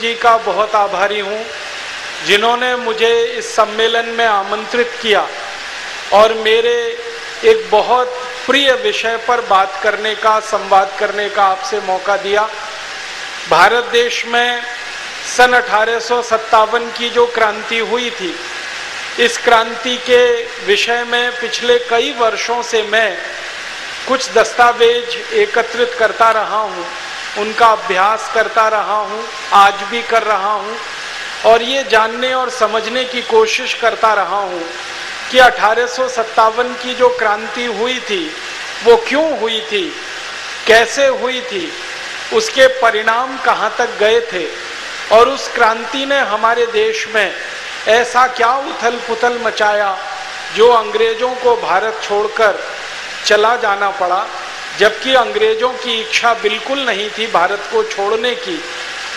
जी का बहुत आभारी हूँ, जिन्होंने मुझे इस सम्मेलन में आमंत्रित किया और मेरे एक बहुत प्रिय विषय पर बात करने का, संवाद करने का आपसे मौका दिया। भारत देश में सन 1857 की जो क्रांति हुई थी, इस क्रांति के विषय में पिछले कई वर्षों से मैं कुछ दस्तावेज एकत्रित करता रहा हूँ, उनका अभ्यास करता रहा हूँ, आज भी कर रहा हूँ और ये जानने और समझने की कोशिश करता रहा हूँ कि 1857 की जो क्रांति हुई थी वो क्यों हुई थी, कैसे हुई थी, उसके परिणाम कहाँ तक गए थे और उस क्रांति ने हमारे देश में ऐसा क्या उथल पुथल मचाया जो अंग्रेजों को भारत छोड़कर चला जाना पड़ा, जबकि अंग्रेजों की इच्छा बिल्कुल नहीं थी भारत को छोड़ने की।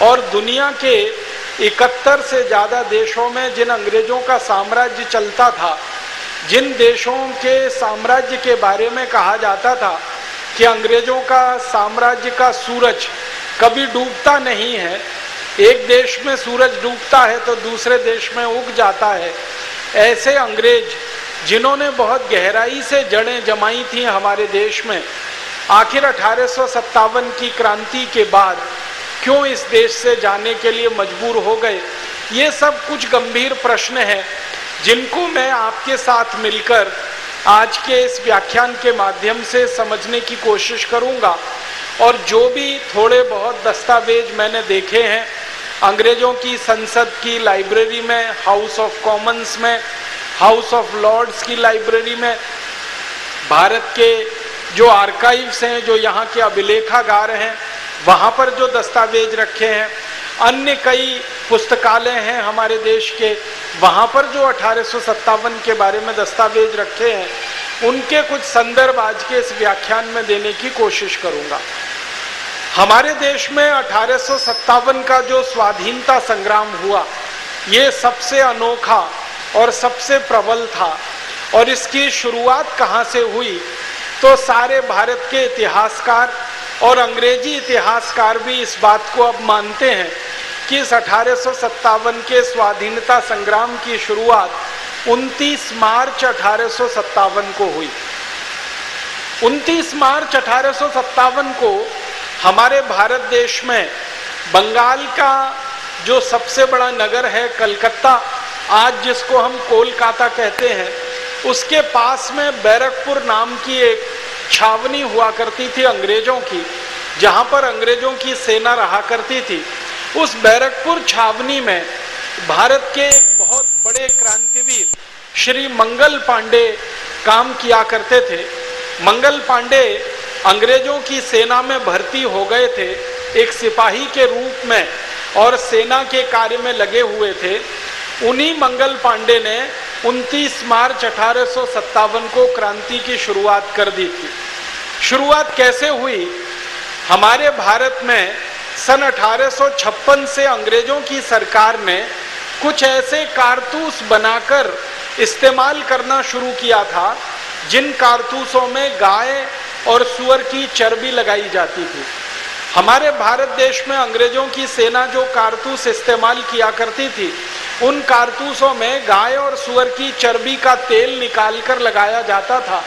और दुनिया के 71 से ज़्यादा देशों में जिन अंग्रेजों का साम्राज्य चलता था, जिन देशों के साम्राज्य के बारे में कहा जाता था कि अंग्रेजों का साम्राज्य का सूरज कभी डूबता नहीं है, एक देश में सूरज डूबता है तो दूसरे देश में उग जाता है, ऐसे अंग्रेज जिन्होंने बहुत गहराई से जड़ें जमाई थी हमारे देश में, आखिर 1857 की क्रांति के बाद क्यों इस देश से जाने के लिए मजबूर हो गए। ये सब कुछ गंभीर प्रश्न हैं जिनको मैं आपके साथ मिलकर आज के इस व्याख्यान के माध्यम से समझने की कोशिश करूंगा। और जो भी थोड़े बहुत दस्तावेज मैंने देखे हैं अंग्रेजों की संसद की लाइब्रेरी में, हाउस ऑफ कॉमन्स में, हाउस ऑफ लॉर्ड्स की लाइब्रेरी में, भारत के जो आर्काइव्स हैं, जो यहाँ के अभिलेखागार हैं, वहाँ पर जो दस्तावेज रखे हैं, अन्य कई पुस्तकालय हैं हमारे देश के, वहाँ पर जो 1857 के बारे में दस्तावेज रखे हैं, उनके कुछ संदर्भ आज के इस व्याख्यान में देने की कोशिश करूँगा। हमारे देश में 1857 का जो स्वाधीनता संग्राम हुआ, ये सबसे अनोखा और सबसे प्रबल था। और इसकी शुरुआत कहाँ से हुई, तो सारे भारत के इतिहासकार और अंग्रेजी इतिहासकार भी इस बात को अब मानते हैं कि इस 1857 के स्वाधीनता संग्राम की शुरुआत 29 मार्च 1857 को हुई। 29 मार्च 1857 को हमारे भारत देश में बंगाल का जो सबसे बड़ा नगर है कलकत्ता, आज जिसको हम कोलकाता कहते हैं, उसके पास में बैरकपुर नाम की एक छावनी हुआ करती थी अंग्रेजों की, जहां पर अंग्रेजों की सेना रहा करती थी। उस बैरकपुर छावनी में भारत के एक बहुत बड़े क्रांतिवीर श्री मंगल पांडे काम किया करते थे। मंगल पांडे अंग्रेजों की सेना में भर्ती हो गए थे एक सिपाही के रूप में और सेना के कार्य में लगे हुए थे। उन्हीं मंगल पांडे ने 29 मार्च 1857 को क्रांति की शुरुआत कर दी थी। शुरुआत कैसे हुई? हमारे भारत में सन 1856 से अंग्रेजों की सरकार ने कुछ ऐसे कारतूस बनाकर इस्तेमाल करना शुरू किया था जिन कारतूसों में गाय और सूअर की चर्बी लगाई जाती थी। हमारे भारत देश में अंग्रेजों की सेना जो कारतूस इस्तेमाल किया करती थी, उन कारतूसों में गाय और सूअर की चर्बी का तेल निकालकर लगाया जाता था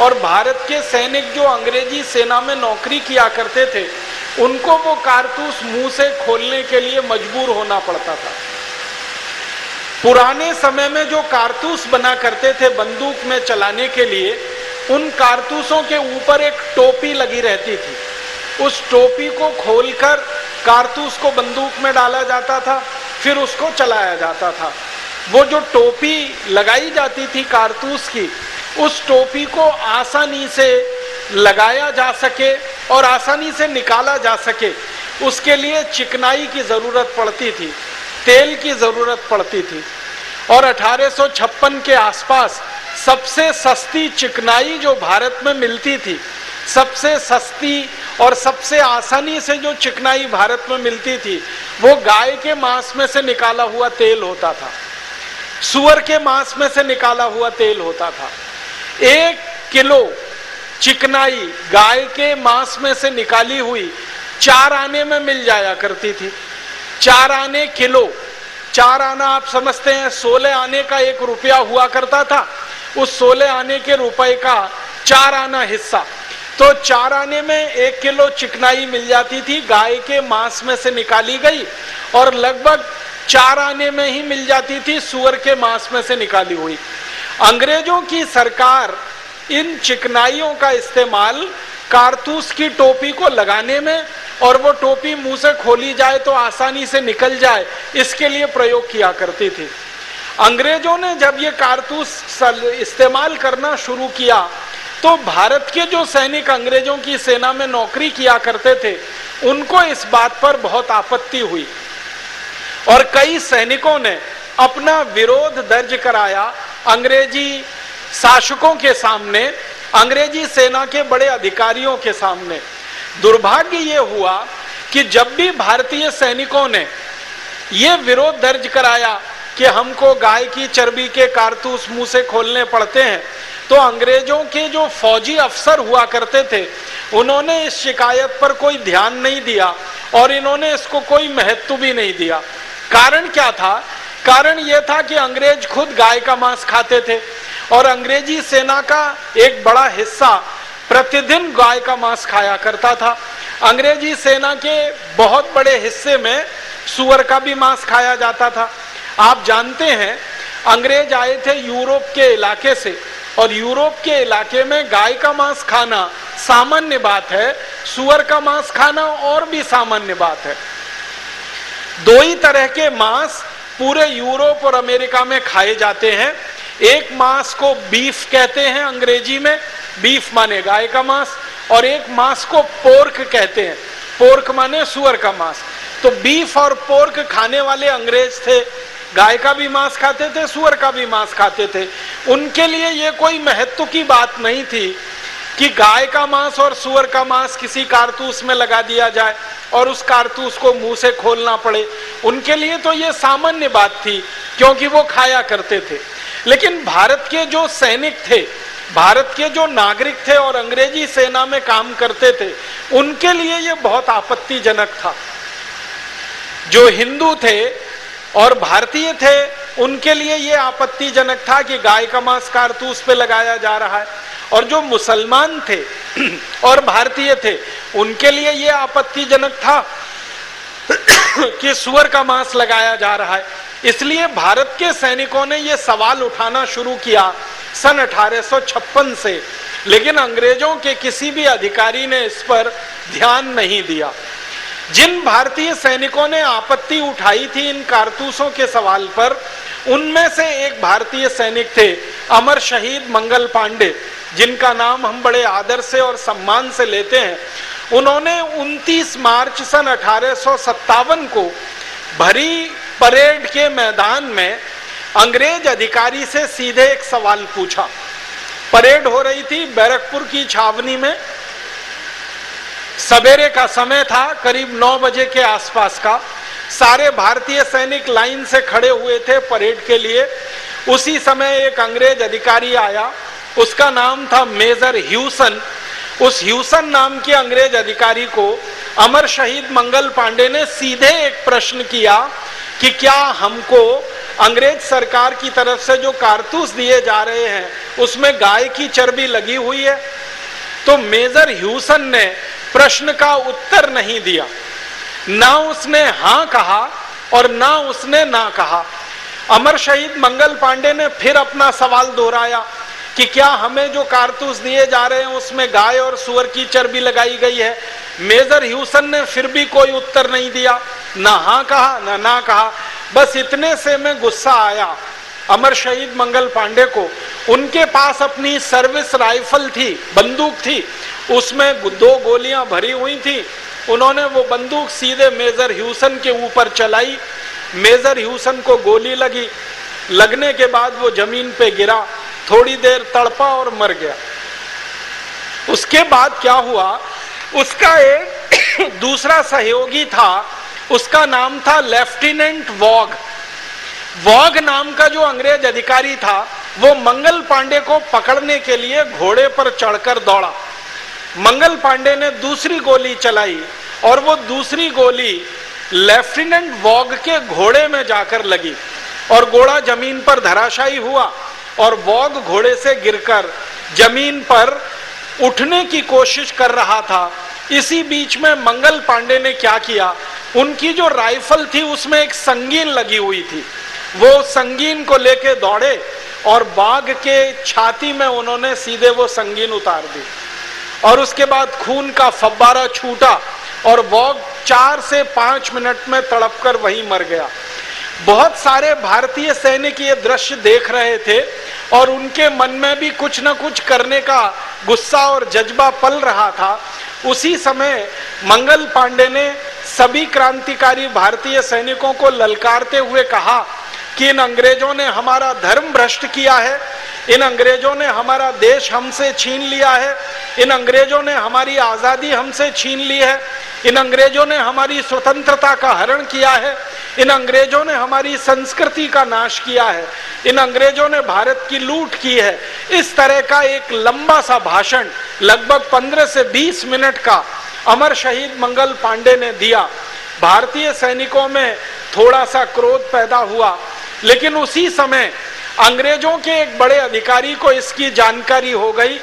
और भारत के सैनिक जो अंग्रेजी सेना में नौकरी किया करते थे, उनको वो कारतूस मुंह से खोलने के लिए मजबूर होना पड़ता था। पुराने समय में जो कारतूस बना करते थे बंदूक में चलाने के लिए, उन कारतूसों के ऊपर एक टोपी लगी रहती थी। उस टोपी को खोलकर कारतूस को बंदूक में डाला जाता था, फिर उसको चलाया जाता था। वो जो टोपी लगाई जाती थी कारतूस की, उस टोपी को आसानी से लगाया जा सके और आसानी से निकाला जा सके, उसके लिए चिकनाई की जरूरत पड़ती थी, तेल की जरूरत पड़ती थी। और 1856 के आसपास सबसे सस्ती चिकनाई जो भारत में मिलती थी, सबसे सस्ती और सबसे आसानी से जो चिकनाई भारत में मिलती थी, वो गाय के मांस में से निकाला हुआ तेल होता था, सूअर के मांस में से निकाला हुआ तेल होता था। 1 किलो चिकनाई गाय के मांस में से निकाली हुई 4 आने में मिल जाया करती थी। 4 आने किलो, 4 आना आप समझते हैं 16 आने का 1 रुपया हुआ करता था, उस 16 आने के रुपए का 4 आना हिस्सा, तो 4 आने में 1 किलो चिकनाई मिल जाती थी, गाय के मांस में से निकाली गई, और लगभग 4 आने में ही मिल जाती थी सुअर के मांस में से निकाली हुई। अंग्रेजों की सरकार इन चिकनाइयों का इस्तेमाल कारतूस की टोपी को लगाने में, और वो टोपी मुंह से खोली जाए तो आसानी से निकल जाए, इसके लिए प्रयोग किया करती थी। अंग्रेजों ने जब ये कारतूस इस्तेमाल करना शुरू किया तो भारत के जो सैनिक अंग्रेजों की सेना में नौकरी किया करते थे, उनको इस बात पर बहुत आपत्ति हुई, और कई सैनिकों ने अपना विरोध दर्ज कराया अंग्रेजी शासकों के सामने, अंग्रेजी सेना के बड़े अधिकारियों के सामने। दुर्भाग्य ये हुआ कि जब भी भारतीय सैनिकों ने ये विरोध दर्ज कराया कि हमको गाय की चर्बी के कारतूस मुंह से खोलने पड़ते हैं, तो अंग्रेजों के जो फौजी अफसर हुआ करते थे, उन्होंने इस शिकायत पर कोई ध्यान नहीं दिया और इन्होंने इसको कोई महत्व भी नहीं दिया। कारण क्या था? कारण यह था कि अंग्रेज खुद गाय का मांस खाते थे, और अंग्रेजी सेना का एक बड़ा हिस्सा प्रतिदिन गाय का मांस खाया करता था। अंग्रेजी सेना के बहुत बड़े हिस्से में सुअर का भी मांस खाया जाता था। आप जानते हैं, अंग्रेज आए थे यूरोप के इलाके से, और यूरोप के इलाके में गाय का मांस खाना सामान्य बात है, सुअर का मांस खाना और भी सामान्य बात है। 2 ही तरह के मांस पूरे यूरोप और अमेरिका में खाए जाते हैं। एक मांस को बीफ कहते हैं अंग्रेजी में, बीफ माने गाय का मांस, और एक मांस को पोर्क कहते हैं, पोर्क माने सुअर का मांस। तो बीफ और पोर्क खाने वाले अंग्रेज थे, गाय का भी मांस खाते थे, सुअर का भी मांस खाते थे। उनके लिए ये कोई महत्व की बात नहीं थी कि गाय का मांस और सुअर का मांस किसी कारतूस में लगा दिया जाए और उस कारतूस को मुंह से खोलना पड़े। उनके लिए तो ये सामान्य बात थी, क्योंकि वो खाया करते थे। लेकिन भारत के जो सैनिक थे, भारत के जो नागरिक थे और अंग्रेजी सेना में काम करते थे, उनके लिए ये बहुत आपत्तिजनक था। जो हिंदू थे और भारतीय थे, उनके लिए ये आपत्तिजनक था कि गाय का मांस कारतूस पे लगाया जा रहा है, और जो मुसलमान थे और भारतीय थे, उनके लिए ये आपत्तिजनक था कि सुअर का मांस लगाया जा रहा है। इसलिए भारत के सैनिकों ने ये सवाल उठाना शुरू किया सन 1856 से, लेकिन अंग्रेजों के किसी भी अधिकारी ने इस पर ध्यान नहीं दिया। जिन भारतीय सैनिकों ने आपत्ति उठाई थी इन कारतूसों के सवाल पर, उनमें से एक भारतीय सैनिक थे अमर शहीद मंगल पांडे, जिनका नाम हम बड़े आदर से और सम्मान से लेते हैं। उन्होंने 29 मार्च सन 1857 को भरी परेड के मैदान में अंग्रेज अधिकारी से सीधे एक सवाल पूछा। परेड हो रही थी बैरकपुर की छावनी में, सवेरे का समय था, करीब 9 बजे के आसपास का। सारे भारतीय सैनिक लाइन से खड़े हुए थे परेड के लिए। उसी समय एक अंग्रेज अधिकारी आया, उसका नाम था मेजर ह्यूसन। उस ह्यूसन नाम के अंग्रेज अधिकारी को अमर शहीद मंगल पांडे ने सीधे एक प्रश्न किया कि क्या हमको अंग्रेज सरकार की तरफ से जो कारतूस दिए जा रहे हैं उसमें गाय की चर्बी लगी हुई है? तो मेजर ह्यूसन ने प्रश्न का उत्तर नहीं दिया, ना उसने हां कहा और ना उसने ना कहा। अमर शहीद मंगल पांडे ने फिर अपना सवाल दोहराया कि क्या हमें जो कारतूस दिए जा रहे हैं उसमें गाय और सुअर की चर्बी लगाई गई है? मेजर ह्यूसन ने फिर भी कोई उत्तर नहीं दिया, ना हाँ कहा ना ना कहा। बस इतने से में गुस्सा आया अमर शहीद मंगल पांडे को। उनके पास अपनी सर्विस राइफल थी, बंदूक थी, उसमें 2 गोलियां भरी हुई थी। उन्होंने वो बंदूक सीधे मेजर ह्यूसन के ऊपर चलाई। मेजर ह्यूसन को गोली लगी, लगने के बाद वो जमीन पे गिरा, थोड़ी देर तड़पा और मर गया। उसके बाद क्या हुआ, उसका एक दूसरा सहयोगी था, उसका नाम था लेफ्टिनेंट वॉग। वॉग नाम का जो अंग्रेज अधिकारी था, वो मंगल पांडे को पकड़ने के लिए घोड़े पर चढ़कर दौड़ा। मंगल पांडे ने दूसरी गोली चलाई और वो दूसरी गोली लेफ्टिनेंट वॉग के घोड़े में जाकर लगी और घोड़ा जमीन पर धराशायी हुआ और वॉग घोड़े से गिरकर जमीन पर उठने की कोशिश कर रहा था। इसी बीच में मंगल पांडे ने क्या किया, उनकी जो राइफल थी उसमें एक संगीन लगी हुई थी, वो संगीन को लेके दौड़े और बाघ के छाती में उन्होंने सीधे वो संगीन उतार दी और उसके बाद खून का फव्वारा छूटा और वॉग 4 से 5 मिनट में तड़पकर वहीं मर गया। बहुत सारे भारतीय सैनिक ये दृश्य देख रहे थे और उनके मन में भी कुछ न कुछ करने का गुस्सा और जज्बा पल रहा था। उसी समय मंगल पांडे ने सभी क्रांतिकारी भारतीय सैनिकों को ललकारते हुए कहा कि इन अंग्रेजों ने हमारा धर्म भ्रष्ट किया है, इन अंग्रेजों ने हमारा देश हमसे छीन लिया है, इन अंग्रेजों ने हमारी आजादी हमसे छीन ली है, इन अंग्रेजों ने हमारी स्वतंत्रता का हरण किया है, इन अंग्रेजों ने हमारी संस्कृति का नाश किया है, इन अंग्रेजों ने भारत की लूट की है। इस तरह का एक लंबा सा भाषण लगभग 15 से 20 मिनट का अमर शहीद मंगल पांडे ने दिया। भारतीय सैनिकों में थोड़ा सा क्रोध पैदा हुआ, लेकिन उसी समय अंग्रेजों के एक बड़े अधिकारी को इसकी जानकारी हो गई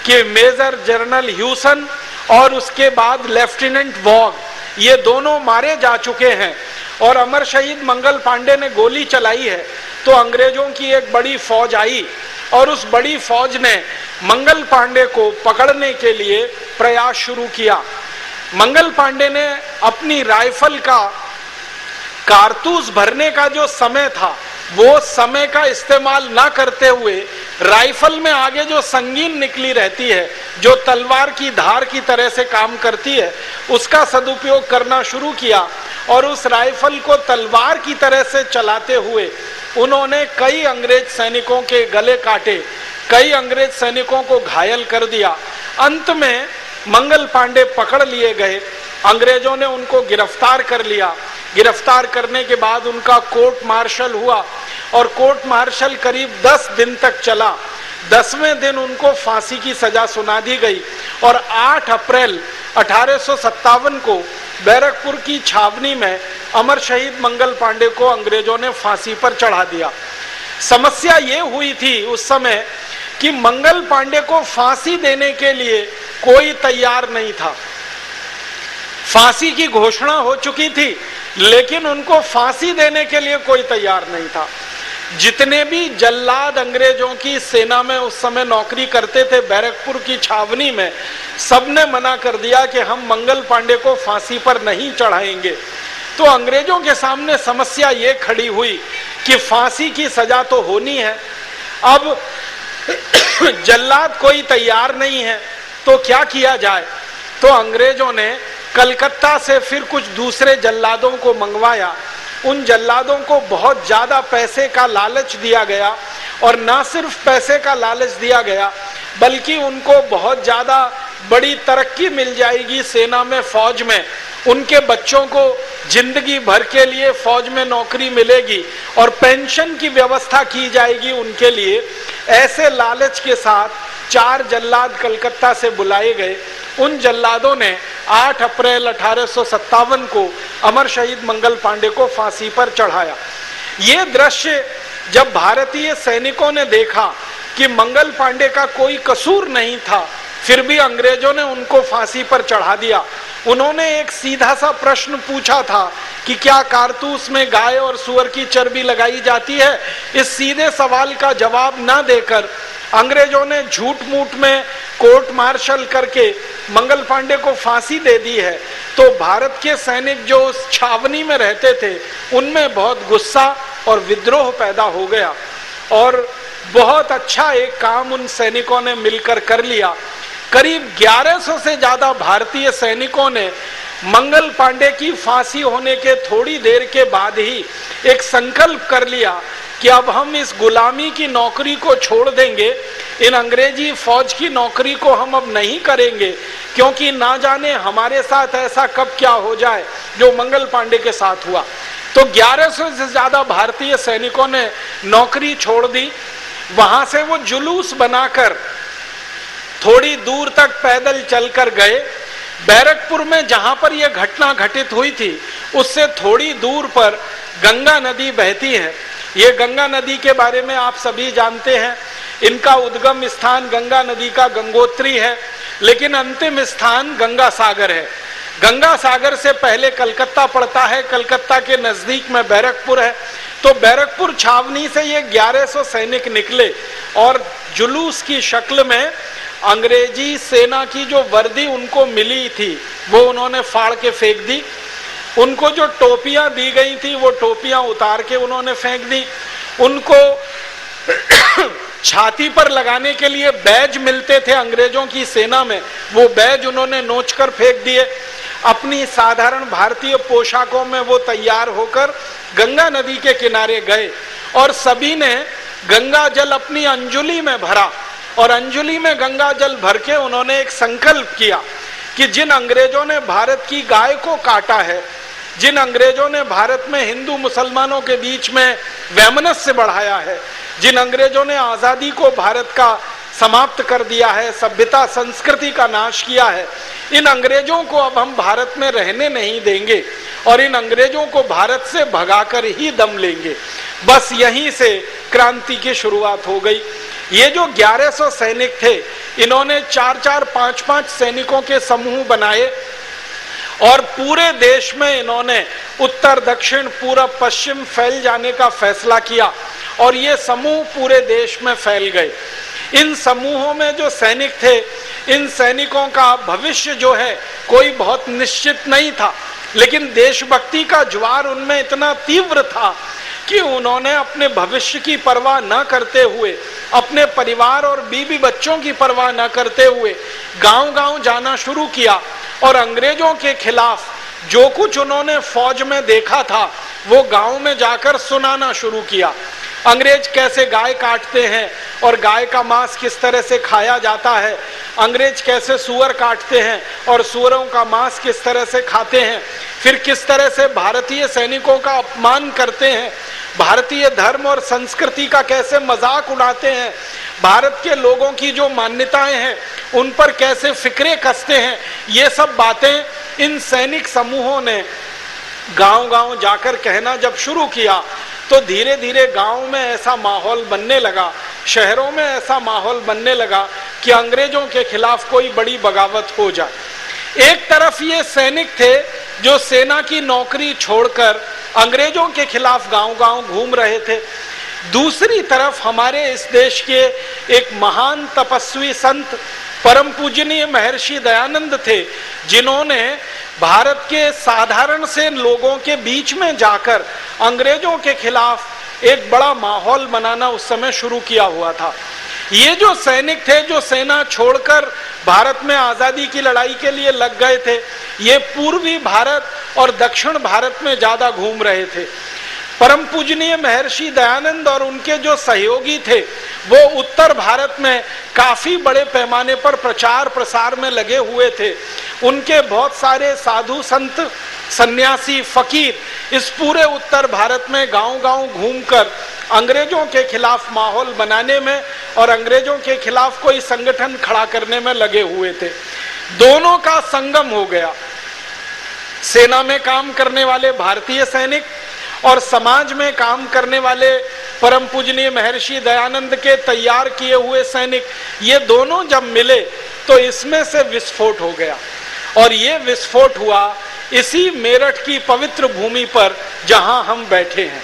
कि मेजर जनरल ह्यूसन और उसके बाद लेफ्टिनेंट वॉग ये दोनों मारे जा चुके हैं और अमर शहीद मंगल पांडे ने गोली चलाई है। तो अंग्रेजों की एक बड़ी फौज आई और उस बड़ी फौज ने मंगल पांडे को पकड़ने के लिए प्रयास शुरू किया। मंगल पांडे ने अपनी राइफल का कारतूस भरने का जो समय था वो समय का इस्तेमाल ना करते हुए राइफल में आगे जो संगीन निकली रहती है, जो तलवार की धार की तरह से काम करती है, उसका सदुपयोग करना शुरू किया और उस राइफल को तलवार की तरह से चलाते हुए उन्होंने कई अंग्रेज सैनिकों के गले काटे, कई अंग्रेज सैनिकों को घायल कर दिया। अंत में मंगल पांडे पकड़ लिए गए, अंग्रेजों ने उनको गिरफ्तार कर लिया। गिरफ्तार करने के बाद उनका कोर्ट मार्शल हुआ और कोर्ट मार्शल करीब 10 दिन तक चला। 10वें दिन उनको फांसी की सजा सुना दी गई और 8 अप्रैल 1857 को बैरकपुर की छावनी में अमर शहीद मंगल पांडे को अंग्रेजों ने फांसी पर चढ़ा दिया। समस्या ये हुई थी उस समय कि मंगल पांडे को फांसी देने के लिए कोई तैयार नहीं था। फांसी की घोषणा हो चुकी थी लेकिन उनको फांसी देने के लिए कोई तैयार नहीं था। जितने भी जल्लाद अंग्रेजों की सेना में उस समय नौकरी करते थे बैरकपुर की छावनी में, सबने मना कर दिया कि हम मंगल पांडे को फांसी पर नहीं चढ़ाएंगे। तो अंग्रेजों के सामने समस्या ये खड़ी हुई कि फांसी की सजा तो होनी है, अब जल्लाद कोई तैयार नहीं है तो क्या किया जाए। तो अंग्रेजों ने कलकत्ता से फिर कुछ दूसरे जल्लादों को मंगवाया। उन जल्लादों को बहुत ज्यादा पैसे का लालच दिया गया और ना सिर्फ पैसे का लालच दिया गया बल्कि उनको बहुत ज्यादा बड़ी तरक्की मिल जाएगी सेना में, फौज में, उनके बच्चों को जिंदगी भर के लिए फौज में नौकरी मिलेगी और पेंशन की व्यवस्था की जाएगी उनके लिए। ऐसे लालच के साथ 4 जल्लाद कलकत्ता से बुलाए गए। उन जल्लादों ने 8 अप्रैल 1857 को अमर शहीद मंगल पांडे को फांसी पर चढ़ाया। ये दृश्य जब भारतीय सैनिकों ने देखा कि मंगल पांडे का कोई कसूर नहीं था, फिर भी अंग्रेजों ने उनको फांसी पर चढ़ा दिया। उन्होंने एक सीधा सा प्रश्न पूछा था कि क्या कारतूस में गाय और सुअर की चर्बी लगाई जाती है। इस सीधे सवाल का जवाब ना देकर अंग्रेजों ने झूठ मूठ में कोर्ट मार्शल करके मंगल पांडे को फांसी दे दी है। तो भारत के सैनिक जो उस छावनी में रहते थे उनमें बहुत गुस्सा और विद्रोह पैदा हो गया और बहुत अच्छा एक काम उन सैनिकों ने मिलकर कर लिया। करीब 1100 से ज्यादा भारतीय सैनिकों ने मंगल पांडे की फांसी होने के थोड़ी देर के बाद ही एक संकल्प कर लिया कि अब हम इस गुलामी की नौकरी को छोड़ देंगे, इन अंग्रेजी फौज की नौकरी को हम अब नहीं करेंगे, क्योंकि ना जाने हमारे साथ ऐसा कब क्या हो जाए जो मंगल पांडे के साथ हुआ। तो 1100 से ज्यादा भारतीय सैनिकों ने नौकरी छोड़ दी। वहां से वो जुलूस बनाकर थोड़ी दूर तक पैदल चलकर गए। बैरकपुर में जहां पर यह घटना घटित हुई थी उससे थोड़ी दूर पर गंगा नदी बहती है। ये गंगा नदी के बारे में आप सभी जानते हैं, इनका उद्गम स्थान गंगा नदी का गंगोत्री है, लेकिन अंतिम स्थान गंगा सागर है। गंगा सागर से पहले कलकत्ता पड़ता है, कलकत्ता के नजदीक में बैरकपुर है। तो बैरकपुर छावनी से ये 1100 सैनिक निकले और जुलूस की शक्ल में अंग्रेजी सेना की जो वर्दी उनको मिली थी वो उन्होंने फाड़ के फेंक दी। उनको जो टोपियां दी गई थी वो टोपियां उतार के उन्होंने फेंक दी। उनको छाती पर लगाने के लिए बैज मिलते थे अंग्रेजों की सेना में, वो बैज उन्होंने नोचकर फेंक दिए। अपनी साधारण भारतीय पोशाकों में वो तैयार होकर गंगा नदी के किनारे गए और सभी ने गंगा जल अपनी अंजुली में भरा और अंजुली में गंगा जल भर के उन्होंने एक संकल्प किया कि जिन अंग्रेजों ने भारत की गाय को काटा है, जिन अंग्रेजों ने भारत में हिंदू मुसलमानों के बीच में वैमनस्य बढ़ाया है, जिन अंग्रेजों ने आजादी को भारत का समाप्त कर दिया है, सभ्यता संस्कृति का नाश किया है, इन अंग्रेजों को अब हम भारत में रहने नहीं देंगे और इन अंग्रेजों को भारत से भगाकर ही दम लेंगे। बस यहीं से क्रांति की शुरुआत हो गई। ये जो 1100 सैनिक थे, इन्होंने 4-4, 5-5 सैनिकों के समूह बनाए और पूरे देश में इन्होंने उत्तर दक्षिण पूरब पश्चिम फैल जाने का फैसला किया और ये समूह पूरे देश में फैल गए। इन समूहों में जो सैनिक थे, इन सैनिकों का भविष्य जो है कोई बहुत निश्चित नहीं था, लेकिन देशभक्ति का ज्वार उनमें इतना तीव्र था कि उन्होंने अपने भविष्य की परवाह न करते हुए, अपने परिवार और बीवी बच्चों की परवाह न करते हुए गांव-गांव जाना शुरू किया और अंग्रेजों के खिलाफ जो कुछ उन्होंने फौज में देखा था वो गांव में जाकर सुनाना शुरू किया। अंग्रेज कैसे गाय काटते हैं और गाय का मांस किस तरह से खाया जाता है, अंग्रेज कैसे सूअर काटते हैं और सूअरों का मांस किस तरह से खाते हैं, फिर किस तरह से भारतीय सैनिकों का अपमान करते हैं, भारतीय धर्म और संस्कृति का कैसे मजाक उड़ाते हैं, भारत के लोगों की जो मान्यताएं हैं उन पर कैसे फिक्रे कसते हैं, ये सब बातें इन सैनिक समूहों ने गांव-गांव जाकर कहना जब शुरू किया तो धीरे धीरे गांव में ऐसा माहौल बनने लगा, शहरों में ऐसा माहौल बनने लगा कि अंग्रेजों के खिलाफ कोई बड़ी बगावत हो जाए। एक तरफ ये सैनिक थे जो सेना की नौकरी छोड़कर अंग्रेजों के खिलाफ गांव-गांव घूम रहे थे, दूसरी तरफ हमारे इस देश के एक महान तपस्वी संत परम पूजनीय महर्षि दयानंद थे, जिन्होंने भारत के साधारण से लोगों के बीच में जाकर अंग्रेजों के खिलाफ एक बड़ा माहौल बनाना उस समय शुरू किया हुआ था। ये जो सैनिक थे जो सेना छोड़कर भारत में आजादी की लड़ाई के लिए लग गए थे, ये पूर्वी भारत और दक्षिण भारत में ज्यादा घूम रहे थे। परम पूजनीय महर्षि दयानंद और उनके जो सहयोगी थे वो उत्तर भारत में काफी बड़े पैमाने पर प्रचार प्रसार में लगे हुए थे। उनके बहुत सारे साधु संत सन्यासी फकीर इस पूरे उत्तर भारत में गांव-गांव घूमकर अंग्रेजों के खिलाफ माहौल बनाने में और अंग्रेजों के खिलाफ कोई संगठन खड़ा करने में लगे हुए थे। दोनों का संगम हो गया। सेना में काम करने वाले भारतीय सैनिक और समाज में काम करने वाले परम पूजनीय महर्षि दयानंद के तैयार किए हुए सैनिक, ये दोनों जब मिले तो इसमें से विस्फोट हो गया। और ये विस्फोट हुआ इसी मेरठ की पवित्र भूमि पर जहां हम बैठे हैं।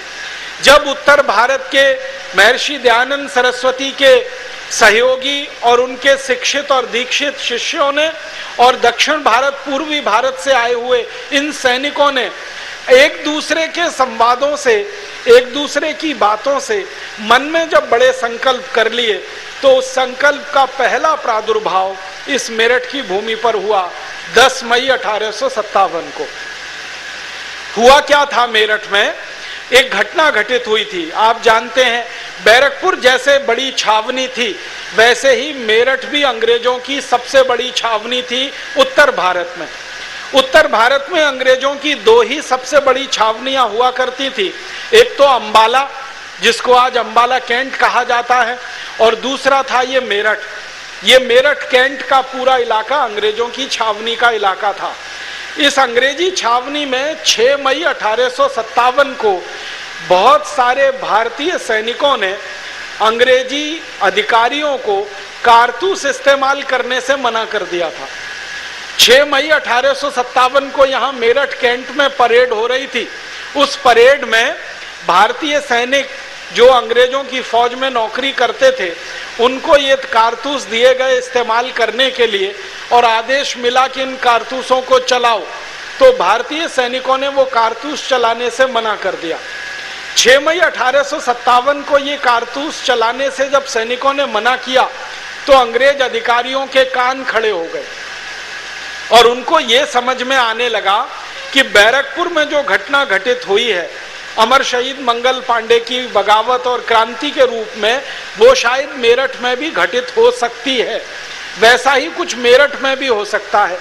जब उत्तर भारत के महर्षि दयानंद सरस्वती के सहयोगी और उनके शिक्षित और दीक्षित शिष्यों ने और दक्षिण भारत पूर्वी भारत से आए हुए इन सैनिकों ने एक दूसरे के संवादों से, एक दूसरे की बातों से मन में जब बड़े संकल्प कर लिए तो उस संकल्प का पहला प्रादुर्भाव इस मेरठ की भूमि पर हुआ 10 मई 1857 को। हुआ क्या था मेरठ में, एक घटना घटित हुई थी। आप जानते हैं बैरकपुर जैसे बड़ी छावनी थी वैसे ही मेरठ भी अंग्रेजों की सबसे बड़ी छावनी थी उत्तर भारत में। उत्तर भारत में अंग्रेजों की दो ही सबसे बड़ी छावनियां हुआ करती थी, एक तो अंबाला जिसको आज अंबाला कैंट कहा जाता है और दूसरा था ये मेरठ। ये मेरठ कैंट का पूरा इलाका अंग्रेजों की छावनी का इलाका था। इस अंग्रेजी छावनी में 6 मई 1857 को बहुत सारे भारतीय सैनिकों ने अंग्रेजी अधिकारियों को कारतूस इस्तेमाल करने से मना कर दिया था। 6 मई 1857 को यहाँ मेरठ कैंट में परेड हो रही थी। उस परेड में भारतीय सैनिक जो अंग्रेजों की फौज में नौकरी करते थे, उनको ये कारतूस दिए गए इस्तेमाल करने के लिए और आदेश मिला कि इन कारतूसों को चलाओ, तो भारतीय सैनिकों ने वो कारतूस चलाने से मना कर दिया। 6 मई 1857 को ये कारतूस चलाने से जब सैनिकों ने मना किया तो अंग्रेज अधिकारियों के कान खड़े हो गए और उनको ये समझ में आने लगा कि बैरकपुर में जो घटना घटित हुई है, अमर शहीद मंगल पांडे की बगावत और क्रांति के रूप में, वो शायद मेरठ में भी घटित हो सकती है। वैसा ही कुछ मेरठ में भी हो सकता है।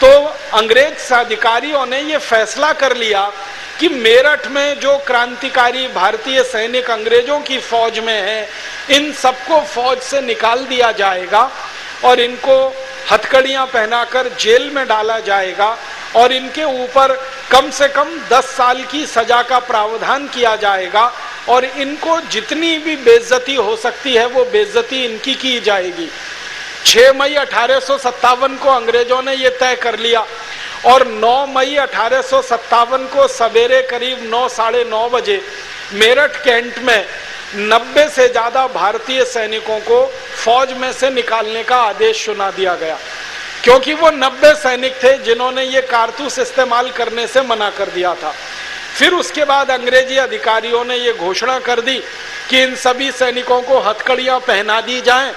तो अंग्रेज अधिकारियों ने ये फैसला कर लिया कि मेरठ में जो क्रांतिकारी भारतीय सैनिक अंग्रेजों की फौज में हैं, इन सबको फौज से निकाल दिया जाएगा और इनको हथकड़ियां पहनाकर जेल में डाला जाएगा और इनके ऊपर कम से कम 10 साल की सजा का प्रावधान किया जाएगा और इनको जितनी भी बेइज्जती हो सकती है वो बेइज्जती इनकी की जाएगी। 6 मई 1857 को अंग्रेजों ने ये तय कर लिया और 9 मई 1857 को सवेरे करीब 9 साढ़े 9 बजे मेरठ कैंट में 90 से ज्यादा भारतीय सैनिकों को फौज में से निकालने का आदेश सुना दिया गया, क्योंकि वो 90 सैनिक थे जिन्होंने ये कारतूस इस्तेमाल करने से मना कर दिया था। फिर उसके बाद अंग्रेजी अधिकारियों ने ये घोषणा कर दी कि इन सभी सैनिकों को हथकड़ियां पहना दी जाएं,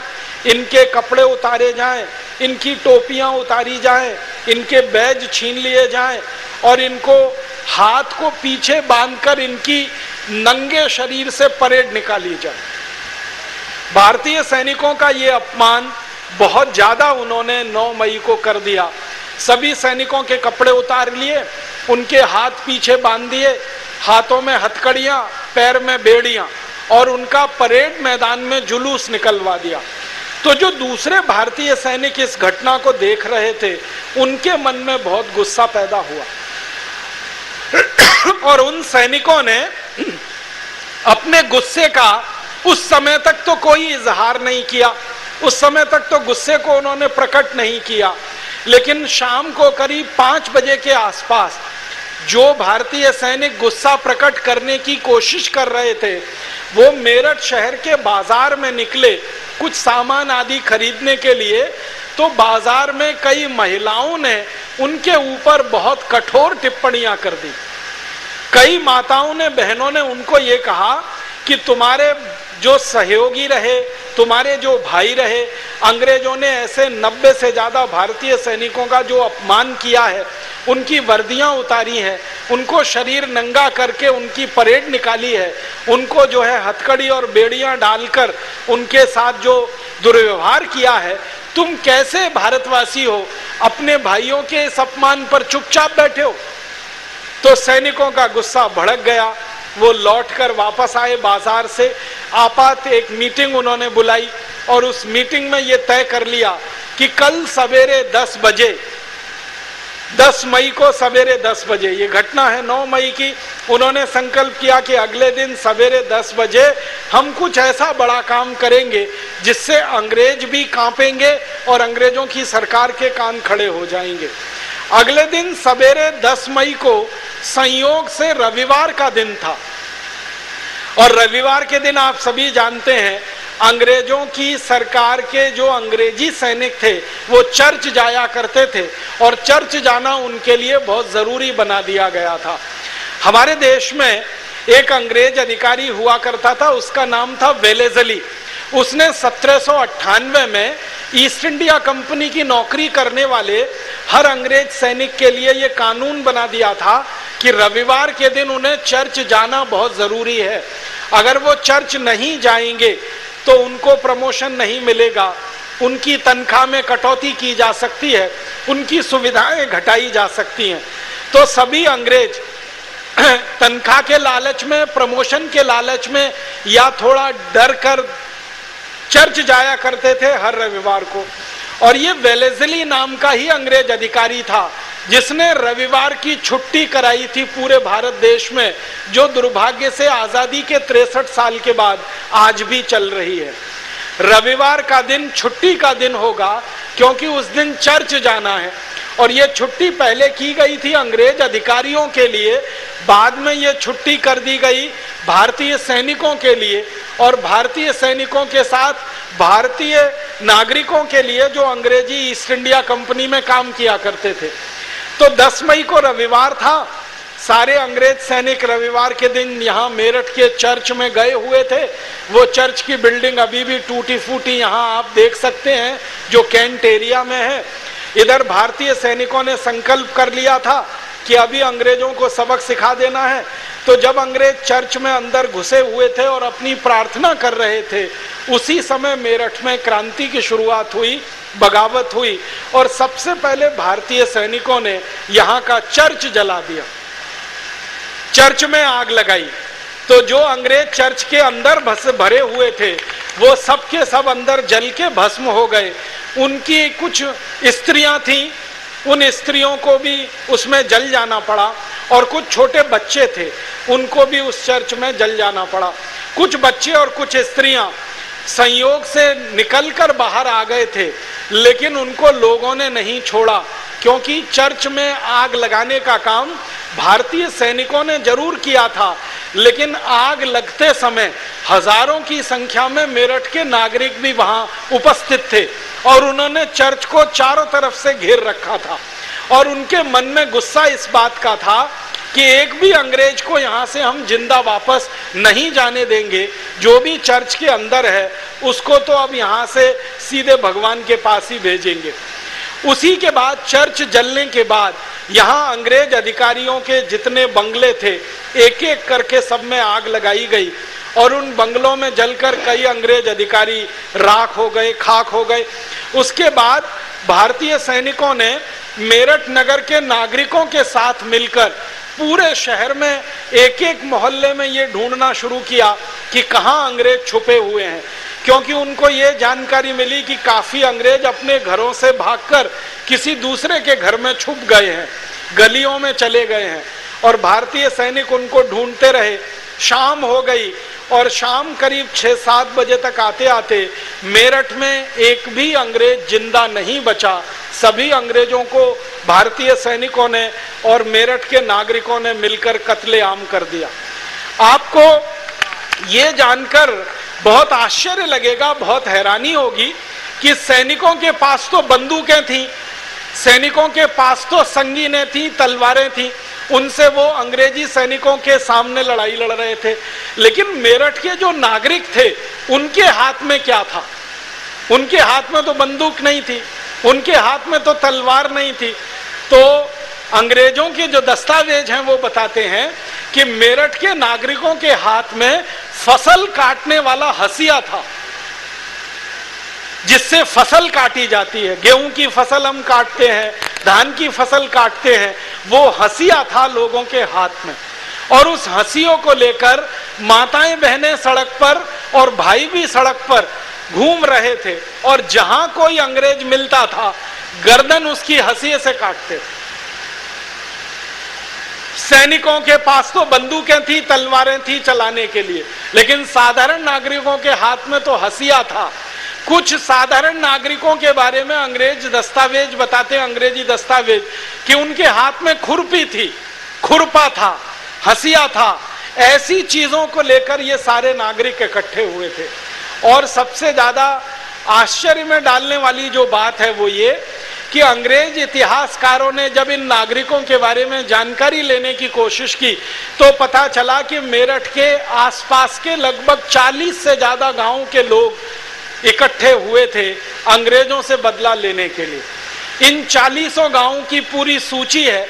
इनके कपड़े उतारे जाएं, इनकी टोपियां उतारी जाएं, इनके बैज छीन लिए जाएं और इनको हाथ को पीछे बांधकर इनकी नंगे शरीर से परेड निकाली जाए। भारतीय सैनिकों का ये अपमान बहुत ज्यादा उन्होंने 9 मई को कर दिया। सभी सैनिकों के कपड़े उतार लिए, उनके हाथ पीछे बांध दिए, हाथों में हथकड़ियां, पैर में बेड़ियां और उनका परेड मैदान में जुलूस निकलवा दिया। तो जो दूसरे भारतीय सैनिक इस घटना को देख रहे थे, उनके मन में बहुत गुस्सा पैदा हुआ और उन सैनिकों ने अपने गुस्से का उस समय तक तो कोई इजहार नहीं किया, उस समय तक तो गुस्से को उन्होंने प्रकट नहीं किया, लेकिन शाम को करीब 5 बजे के आसपास जो भारतीय सैनिक गुस्सा प्रकट करने की कोशिश कर रहे थे, वो मेरठ शहर के बाजार में निकले कुछ सामान आदि खरीदने के लिए। तो बाजार में कई महिलाओं ने उनके ऊपर बहुत कठोर टिप्पणियां कर दी। कई माताओं ने, बहनों ने उनको ये कहा कि तुम्हारे जो सहयोगी रहे, तुम्हारे जो भाई रहे, अंग्रेजों ने ऐसे 90 से ज्यादा भारतीय सैनिकों का जो अपमान किया है, उनकी वर्दियां उतारी हैं, उनको शरीर नंगा करके उनकी परेड निकाली है, उनको जो है हथकड़ी और बेड़ियां डालकर उनके साथ जो दुर्व्यवहार किया है, तुम कैसे भारतवासी हो, अपने भाइयों के इस अपमान पर चुपचाप बैठे हो। तो सैनिकों का गुस्सा भड़क गया। वो लौटकर वापस आए बाजार से। आपात एक मीटिंग उन्होंने बुलाई और उस मीटिंग में ये तय कर लिया कि कल सवेरे 10 बजे, 10 मई को सवेरे 10 बजे, ये घटना है 9 मई की, उन्होंने संकल्प किया कि अगले दिन सवेरे 10 बजे हम कुछ ऐसा बड़ा काम करेंगे जिससे अंग्रेज भी कांपेंगे और अंग्रेजों की सरकार के कान खड़े हो जाएंगे। अगले दिन सवेरे 10 मई को संयोग से रविवार का दिन था और रविवार के दिन आप सभी जानते हैं अंग्रेजों की सरकार के जो अंग्रेजी सैनिक थे वो चर्च जाया करते थे और चर्च जाना उनके लिए बहुत जरूरी बना दिया गया था। हमारे देश में एक अंग्रेज अधिकारी हुआ करता था, उसका नाम था वेलेजली। उसने 1798 में ईस्ट इंडिया कंपनी की नौकरी करने वाले हर अंग्रेज सैनिक के लिए ये कानून बना दिया था कि रविवार के दिन उन्हें चर्च जाना बहुत जरूरी है। अगर वो चर्च नहीं जाएंगे तो उनको प्रमोशन नहीं मिलेगा, उनकी तनख्वाह में कटौती की जा सकती है, उनकी सुविधाएं घटाई जा सकती हैं। तो सभी अंग्रेज तनख्वाह के लालच में, प्रमोशन के लालच में या थोड़ा डर कर चर्च जाया करते थे हर रविवार को। और ये वेलेजली नाम का ही अंग्रेज अधिकारी था जिसने रविवार की छुट्टी कराई थी पूरे भारत देश में, जो दुर्भाग्य से आजादी के 63 साल के बाद आज भी चल रही है। रविवार का दिन छुट्टी का दिन होगा क्योंकि उस दिन चर्च जाना है, और ये छुट्टी पहले की गई थी अंग्रेज अधिकारियों के लिए, बाद में ये छुट्टी कर दी गई भारतीय सैनिकों के लिए, और भारतीय सैनिकों के साथ भारतीय नागरिकों के लिए जो अंग्रेजी ईस्ट इंडिया कंपनी में काम किया करते थे। तो 10 मई को रविवार था। सारे अंग्रेज सैनिक रविवार के दिन यहाँ मेरठ के चर्च में गए हुए थे। वो चर्च की बिल्डिंग अभी भी टूटी फूटी यहाँ आप देख सकते हैं, जो कैंट एरिया में है। इधर भारतीय सैनिकों ने संकल्प कर लिया था कि अभी अंग्रेजों को सबक सिखा देना है। तो जब अंग्रेज चर्च में अंदर घुसे हुए थे और अपनी प्रार्थना कर रहे थे, उसी समय मेरठ में क्रांति की शुरुआत हुई, बगावत हुई, और सबसे पहले भारतीय सैनिकों ने यहाँ का चर्च जला दिया, चर्च में आग लगाई। तो जो अंग्रेज चर्च के अंदर भरे हुए थे वो सब के सब अंदर जल के भस्म हो गए। उनकी कुछ स्त्रियां थीं, उन स्त्रियों को भी उसमें जल जाना पड़ा, और कुछ छोटे बच्चे थे उनको भी उस चर्च में जल जाना पड़ा। कुछ बच्चे और कुछ स्त्रियां संयोग से निकलकर बाहर आ गए थे, लेकिन उनको लोगों ने नहीं छोड़ा, क्योंकि चर्च में आग लगाने का काम भारतीय सैनिकों ने जरूर किया था, लेकिन आग लगते समय हजारों की संख्या में मेरठ के नागरिक भी वहां उपस्थित थे, और उन्होंने चर्च को चारों तरफ से घेर रखा था। और उनके मन में गुस्सा इस बात का था कि एक भी अंग्रेज को यहाँ से हम जिंदा वापस नहीं जाने देंगे, जो भी चर्च के अंदर है उसको तो अब यहाँ से सीधे भगवान के पास ही भेजेंगे। उसी के बाद चर्च जलने के बाद यहाँ अंग्रेज अधिकारियों के जितने बंगले थे एक एक करके सब में आग लगाई गई, और उन बंगलों में जलकर कई अंग्रेज अधिकारी राख हो गए, खाक हो गए। उसके बाद भारतीय सैनिकों ने मेरठ नगर के नागरिकों के साथ मिलकर पूरे शहर में एक एक मोहल्ले में ये ढूंढना शुरू किया कि कहाँ अंग्रेज छुपे हुए हैं, क्योंकि उनको ये जानकारी मिली कि काफी अंग्रेज अपने घरों से भागकर किसी दूसरे के घर में छुप गए हैं, गलियों में चले गए हैं, और भारतीय सैनिक उनको ढूंढते रहे। शाम हो गई, और शाम करीब 6-7 बजे तक आते आते मेरठ में एक भी अंग्रेज जिंदा नहीं बचा। सभी अंग्रेजों को भारतीय सैनिकों ने और मेरठ के नागरिकों ने मिलकर कत्लेआम कर दिया। आपको ये जानकर बहुत आश्चर्य लगेगा, बहुत हैरानी होगी कि सैनिकों के पास तो बंदूकें थीं, सैनिकों के पास तो संगीनें थी, तलवारें थी, उनसे वो अंग्रेजी सैनिकों के सामने लड़ाई लड़ रहे थे। लेकिन मेरठ के जो नागरिक थे उनके हाथ में क्या था? उनके हाथ में तो बंदूक नहीं थी, उनके हाथ में तो तलवार नहीं थी। तो अंग्रेजों के जो दस्तावेज हैं वो बताते हैं कि मेरठ के नागरिकों के हाथ में फसल काटने वाला हसिया था, जिससे फसल काटी जाती है। गेहूं की फसल हम काटते हैं, धान की फसल काटते हैं, वो हसिया था लोगों के हाथ में। और उस हसियों को लेकर माताएं बहनें सड़क पर और भाई भी सड़क पर घूम रहे थे, और जहां कोई अंग्रेज मिलता था गर्दन उसकी हसिये से काटते थे। सैनिकों के पास तो बंदूकें थी, तलवारें थी चलाने के लिए, लेकिन साधारण नागरिकों के हाथ में तो हसिया था। कुछ साधारण नागरिकों के बारे में अंग्रेज दस्तावेज बताते हैं, अंग्रेजी दस्तावेज, कि उनके हाथ में खुरपी थी, खुरपा था, हसिया था। ऐसी चीजों को लेकर ये सारे नागरिक इकट्ठे हुए थे। और सबसे ज्यादा आश्चर्य में डालने वाली जो बात है वो ये कि अंग्रेज इतिहासकारों ने जब इन नागरिकों के बारे में जानकारी लेने की कोशिश की तो पता चला कि मेरठ के आसपास के लगभग 40 से ज्यादा गांवों के लोग इकट्ठे हुए थे अंग्रेजों से बदला लेने के लिए। इन 40 गांवों की पूरी सूची है,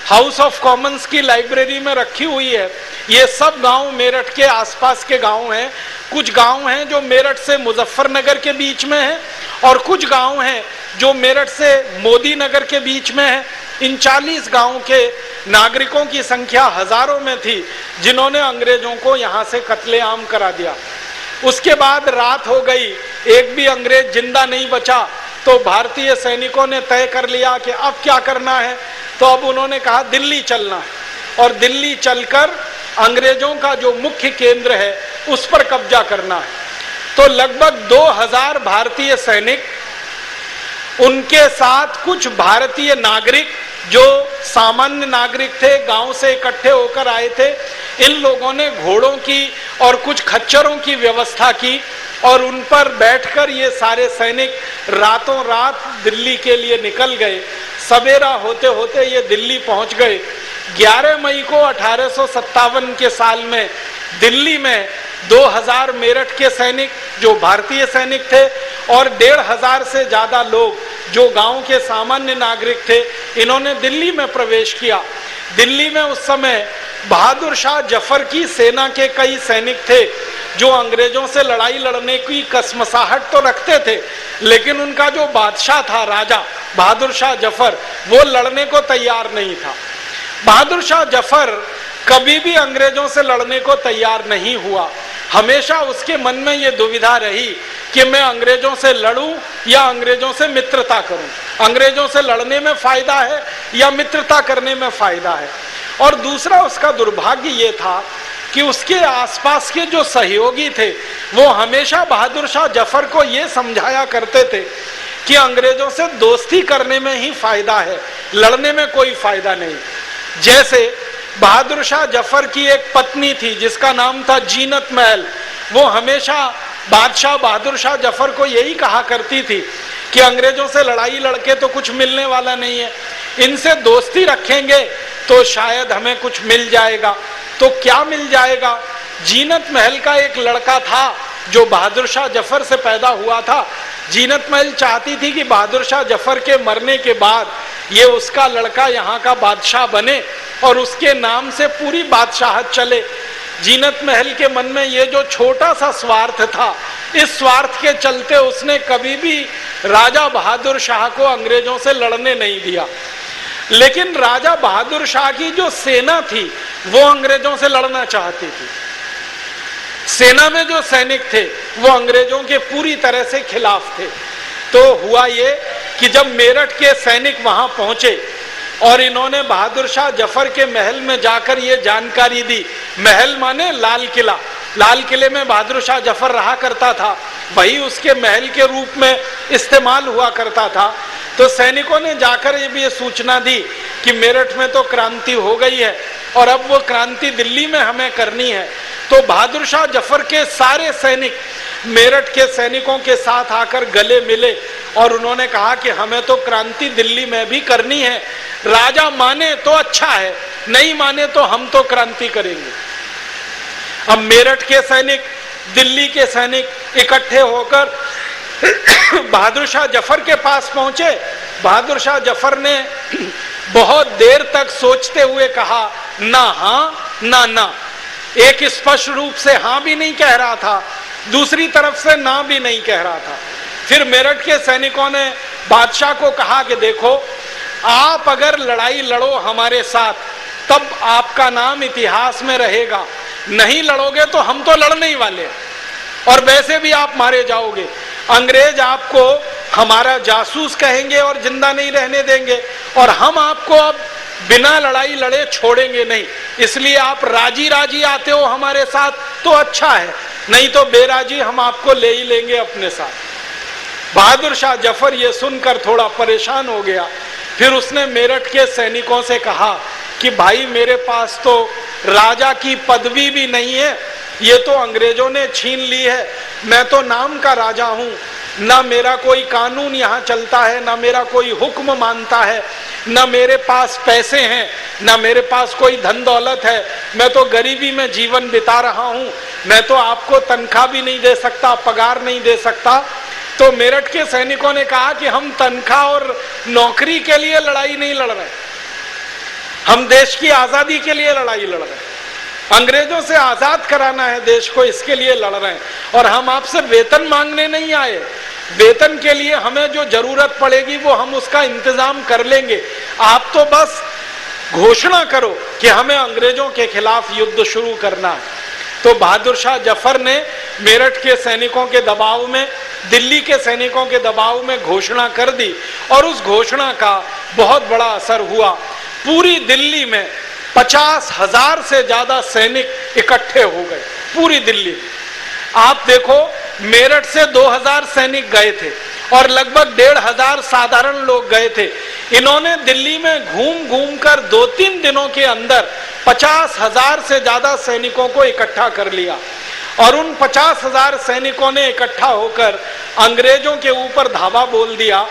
हाउस ऑफ कॉमन्स की लाइब्रेरी में रखी हुई है। ये सब गांव मेरठ के आसपास के गांव हैं। कुछ गांव हैं जो मेरठ से मुजफ्फरनगर के बीच में हैं, और कुछ गांव हैं जो मेरठ से मोदी नगर के बीच में है। इन 40 गांव के नागरिकों की संख्या हजारों में थी, जिन्होंने अंग्रेजों को यहाँ से कत्लेआम करा दिया। उसके बाद रात हो गई, एक भी अंग्रेज जिंदा नहीं बचा। तो भारतीय सैनिकों ने तय कर लिया कि अब क्या करना है। तो अब उन्होंने कहा दिल्ली चलना है और दिल्ली चलकर अंग्रेजों का जो मुख्य केंद्र है उस पर कब्जा करना है। तो लगभग 2000 भारतीय सैनिक, उनके साथ कुछ भारतीय नागरिक जो सामान्य नागरिक थे, गांव से इकट्ठे होकर आए थे, इन लोगों ने घोड़ों की और कुछ खच्चरों की व्यवस्था की और उन पर बैठकर ये सारे सैनिक रातों रात दिल्ली के लिए निकल गए। सवेरा होते होते ये दिल्ली पहुंच गए। 11 मई को 1857 के साल में दिल्ली में 2000 मेरठ के सैनिक जो भारतीय सैनिक थे और 1500 से ज्यादा लोग जो गांव के सामान्य नागरिक थे, इन्होंने दिल्ली में प्रवेश किया। दिल्ली में उस समय बहादुर शाह जफर की सेना के कई सैनिक थे जो अंग्रेजों से लड़ाई लड़ने की कसमसाहट तो रखते थे, लेकिन उनका जो बादशाह था, राजा बहादुर शाह जफर, वो लड़ने को तैयार नहीं था। बहादुर शाह जफर कभी भी अंग्रेजों से लड़ने को तैयार नहीं हुआ। हमेशा उसके मन में ये दुविधा रही कि मैं अंग्रेजों से लड़ूं या अंग्रेजों से मित्रता करूं, अंग्रेजों से लड़ने में फायदा है या मित्रता करने में फायदा है। और दूसरा उसका दुर्भाग्य ये था कि उसके आसपास के जो सहयोगी थे वो हमेशा बहादुर शाह जफर को ये समझाया करते थे कि अंग्रेजों से दोस्ती करने में ही फायदा है, लड़ने में कोई फायदा नहीं। जैसे बहादुर शाह जफर की एक पत्नी थी जिसका नाम था जीनत महल, वो हमेशा बादशाह बहादुर शाह जफर को यही कहा करती थी कि अंग्रेजों से लड़ाई लड़के तो कुछ मिलने वाला नहीं है, इनसे दोस्ती रखेंगे तो शायद हमें कुछ मिल जाएगा। तो क्या मिल जाएगा? जीनत महल का एक लड़का था जो बहादुर शाह जफर से पैदा हुआ था। जीनत महल चाहती थी कि बहादुर शाह जफर के मरने के बाद ये उसका लड़का यहाँ का बादशाह बने और उसके नाम से पूरी बादशाहत चले। जीनत महल के मन में ये जो छोटा सा स्वार्थ था, इस स्वार्थ के चलते उसने कभी भी राजा बहादुर शाह को अंग्रेजों से लड़ने नहीं दिया। लेकिन राजा बहादुर शाह की जो सेना थी वो अंग्रेजों से लड़ना चाहती थी। सेना में जो सैनिक थे वो अंग्रेजों के पूरी तरह से खिलाफ थे। तो हुआ ये कि जब मेरठ के सैनिक वहां पहुंचे और इन्होंने बहादुर शाह जफर के महल में जाकर ये जानकारी दी, महल माने लाल किला, लाल किले में बहादुर शाह जफर रहा करता था, वही उसके महल के रूप में इस्तेमाल हुआ करता था। तो सैनिकों ने जाकर ये सूचना दी कि मेरठ में तो क्रांति हो गई है और अब वो क्रांति दिल्ली में हमें करनी है। तो बहादुर शाह जफर के सारे सैनिक मेरठ के सैनिकों के साथ आकर गले मिले और उन्होंने कहा कि हमें तो क्रांति दिल्ली में भी करनी है, राजा माने तो अच्छा है, नहीं माने तो हम तो क्रांति करेंगे। अब मेरठ के सैनिक, दिल्ली के सैनिक इकट्ठे होकर बहादुर शाह जफर के पास पहुंचे। बहादुर शाह जफर ने बहुत देर तक सोचते हुए कहा, ना हाँ ना ना। एक स्पष्ट रूप से हाँ भी नहीं कह रहा था, दूसरी तरफ से ना भी नहीं कह रहा था। फिर मेरठ के सैनिकों ने बादशाह को कहा कि देखो, आप अगर लड़ाई लड़ो हमारे साथ तब आपका नाम इतिहास में रहेगा, नहीं लड़ोगे तो हम तो लड़ने ही वाले हैं और वैसे भी आप मारे जाओगे। अंग्रेज आपको हमारा जासूस कहेंगे और जिंदा नहीं रहने देंगे और हम आपको अब बिना लड़ाई लड़े छोड़ेंगे नहीं। इसलिए आप राजी राजी आते हो हमारे साथ तो अच्छा है, नहीं तो बेराजी हम आपको ले ही लेंगे अपने साथ। बहादुर शाह जफर ये सुनकर थोड़ा परेशान हो गया। फिर उसने मेरठ के सैनिकों से कहा कि भाई, मेरे पास तो राजा की पदवी भी नहीं है, ये तो अंग्रेजों ने छीन ली है। मैं तो नाम का राजा हूं, ना मेरा कोई कानून यहाँ चलता है, ना मेरा कोई हुक्म मानता है, ना मेरे पास पैसे हैं, ना मेरे पास कोई धन दौलत है। मैं तो गरीबी में जीवन बिता रहा हूँ, मैं तो आपको तनख्वाह भी नहीं दे सकता, पगार नहीं दे सकता। तो मेरठ के सैनिकों ने कहा कि हम तनख्वाह और नौकरी के लिए लड़ाई नहीं लड़ रहे, हम देश की आजादी के लिए लड़ाई लड़ रहे हैं, अंग्रेजों से आजाद कराना है देश को, इसके लिए लड़ रहे हैं। और हम आपसे वेतन मांगने नहीं आए, वेतन के लिए हमें जो जरूरत पड़ेगी वो हम उसका इंतजाम कर लेंगे। आप तो बस घोषणा करो कि हमें अंग्रेजों के खिलाफ युद्ध शुरू करना है। तो बहादुर शाह जफर ने मेरठ के सैनिकों के दबाव में दिल्ली के सैनिकों के दबाव में घोषणा कर दी और उस घोषणा का बहुत बड़ा असर हुआ। पूरी दिल्ली में 50,000 से ज्यादा सैनिक इकट्ठे हो गए पूरी दिल्ली में। आप देखो, मेरठ से 2000 सैनिक गए थे और लगभग 1,500 साधारण लोग गए थे। इन्होंने दिल्ली में घूम घूम कर 2-3 दिनों के अंदर 50,000 से ज्यादा सैनिकों को इकट्ठा कर लिया और उन 50,000 सैनिकों ने इकट्ठा होकर अंग्रेजों के ऊपर धावा बोल दिया।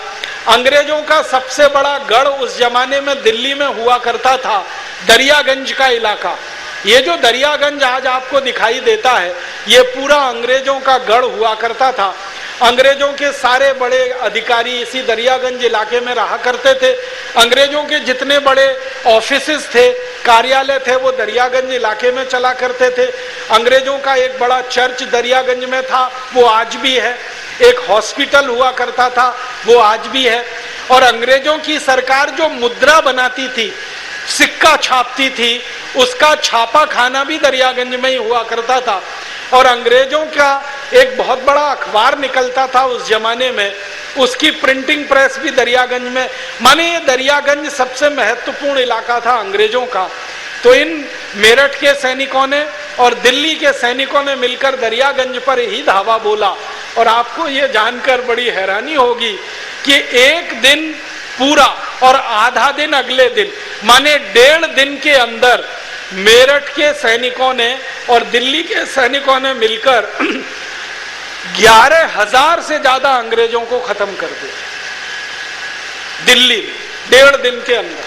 अंग्रेजों का सबसे बड़ा गढ़ उस जमाने में दिल्ली में हुआ करता था दरियागंज का इलाका। ये जो दरियागंज आज आपको दिखाई देता है, ये पूरा अंग्रेजों का गढ़ हुआ करता था। अंग्रेजों के सारे बड़े अधिकारी इसी दरियागंज इलाके में रहा करते थे। अंग्रेजों के जितने बड़े ऑफिसेस थे, कार्यालय थे, वो दरियागंज इलाके में चला करते थे। अंग्रेजों का एक बड़ा चर्च दरियागंज में था, वो आज भी है। एक हॉस्पिटल हुआ करता था, वो आज भी है। और अंग्रेजों की सरकार जो मुद्रा बनाती थी, सिक्का छापती थी, उसका छापा खाना भी दरियागंज में ही हुआ करता था। और अंग्रेजों का एक बहुत बड़ा अखबार निकलता था उस जमाने में, उसकी प्रिंटिंग प्रेस भी दरियागंज में। माने ये दरियागंज सबसे महत्वपूर्ण इलाका था अंग्रेजों का। तो इन मेरठ के सैनिकों ने और दिल्ली के सैनिकों ने मिलकर दरियागंज पर ही धावा बोला। और आपको ये जानकर बड़ी हैरानी होगी कि एक दिन पूरा और आधा दिन अगले दिन, माने 1.5 दिन के अंदर मेरठ के सैनिकों ने और दिल्ली के सैनिकों ने मिलकर 11,000 से ज्यादा अंग्रेजों को खत्म कर दिया दिल्ली में। 1.5 दिन के अंदर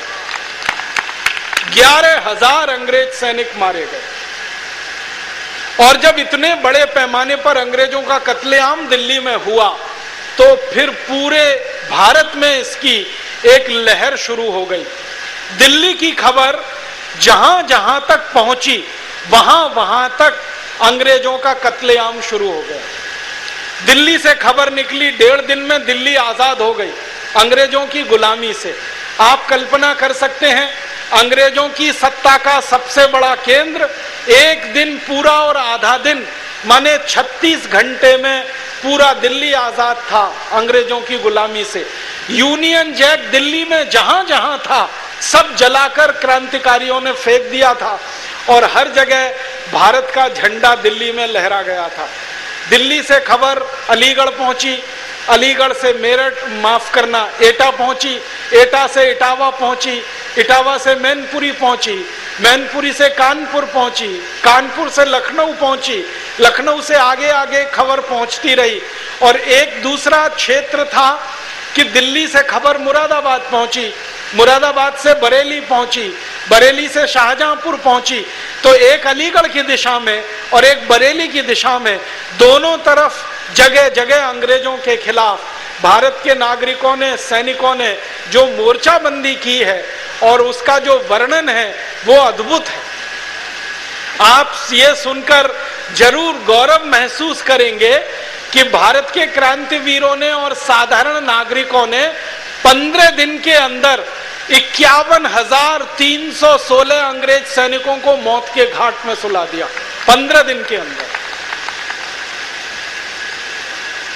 11,000 अंग्रेज सैनिक मारे गए। और जब इतने बड़े पैमाने पर अंग्रेजों का कत्लेआम दिल्ली में हुआ, तो फिर पूरे भारत में इसकी एक लहर शुरू हो गई। दिल्ली की खबर जहां जहां तक पहुंची, वहां वहां तक अंग्रेजों का कत्लेआम शुरू हो गया। दिल्ली से खबर निकली, 1.5 दिन में दिल्ली आजाद हो गई अंग्रेजों की गुलामी से। आप कल्पना कर सकते हैं, अंग्रेजों की सत्ता का सबसे बड़ा केंद्र एक दिन पूरा और आधा दिन, माने 36 घंटे में पूरा दिल्ली आजाद था अंग्रेजों की गुलामी से। यूनियन जैक दिल्ली में जहां जहां था सब जलाकर क्रांतिकारियों ने फेंक दिया था और हर जगह भारत का झंडा दिल्ली में लहरा गया था। दिल्ली से खबर अलीगढ़ पहुंची, अलीगढ़ से मेरठ, माफ करना, एटा पहुंची, एटा से इटावा पहुंची, इटावा से मैनपुरी पहुंची, मैनपुरी से कानपुर पहुंची, कानपुर से लखनऊ पहुंची, लखनऊ से आगे आगे खबर पहुंचती रही। और एक दूसरा क्षेत्र था कि दिल्ली से खबर मुरादाबाद पहुंची, मुरादाबाद से बरेली पहुंची, बरेली से शाहजहांपुर पहुंची। तो एक अलीगढ़ की दिशा में और एक बरेली की दिशा में, दोनों तरफ जगह जगह अंग्रेजों के खिलाफ भारत के नागरिकों ने, सैनिकों ने जो मोर्चाबंदी की है और उसका जो वर्णन है वो अद्भुत है। आप ये सुनकर जरूर गौरव महसूस करेंगे कि भारत के क्रांतिवीरों ने और साधारण नागरिकों ने 15 दिन के अंदर 51,316 अंग्रेज सैनिकों को मौत के घाट में सुला दिया 15 दिन के अंदर।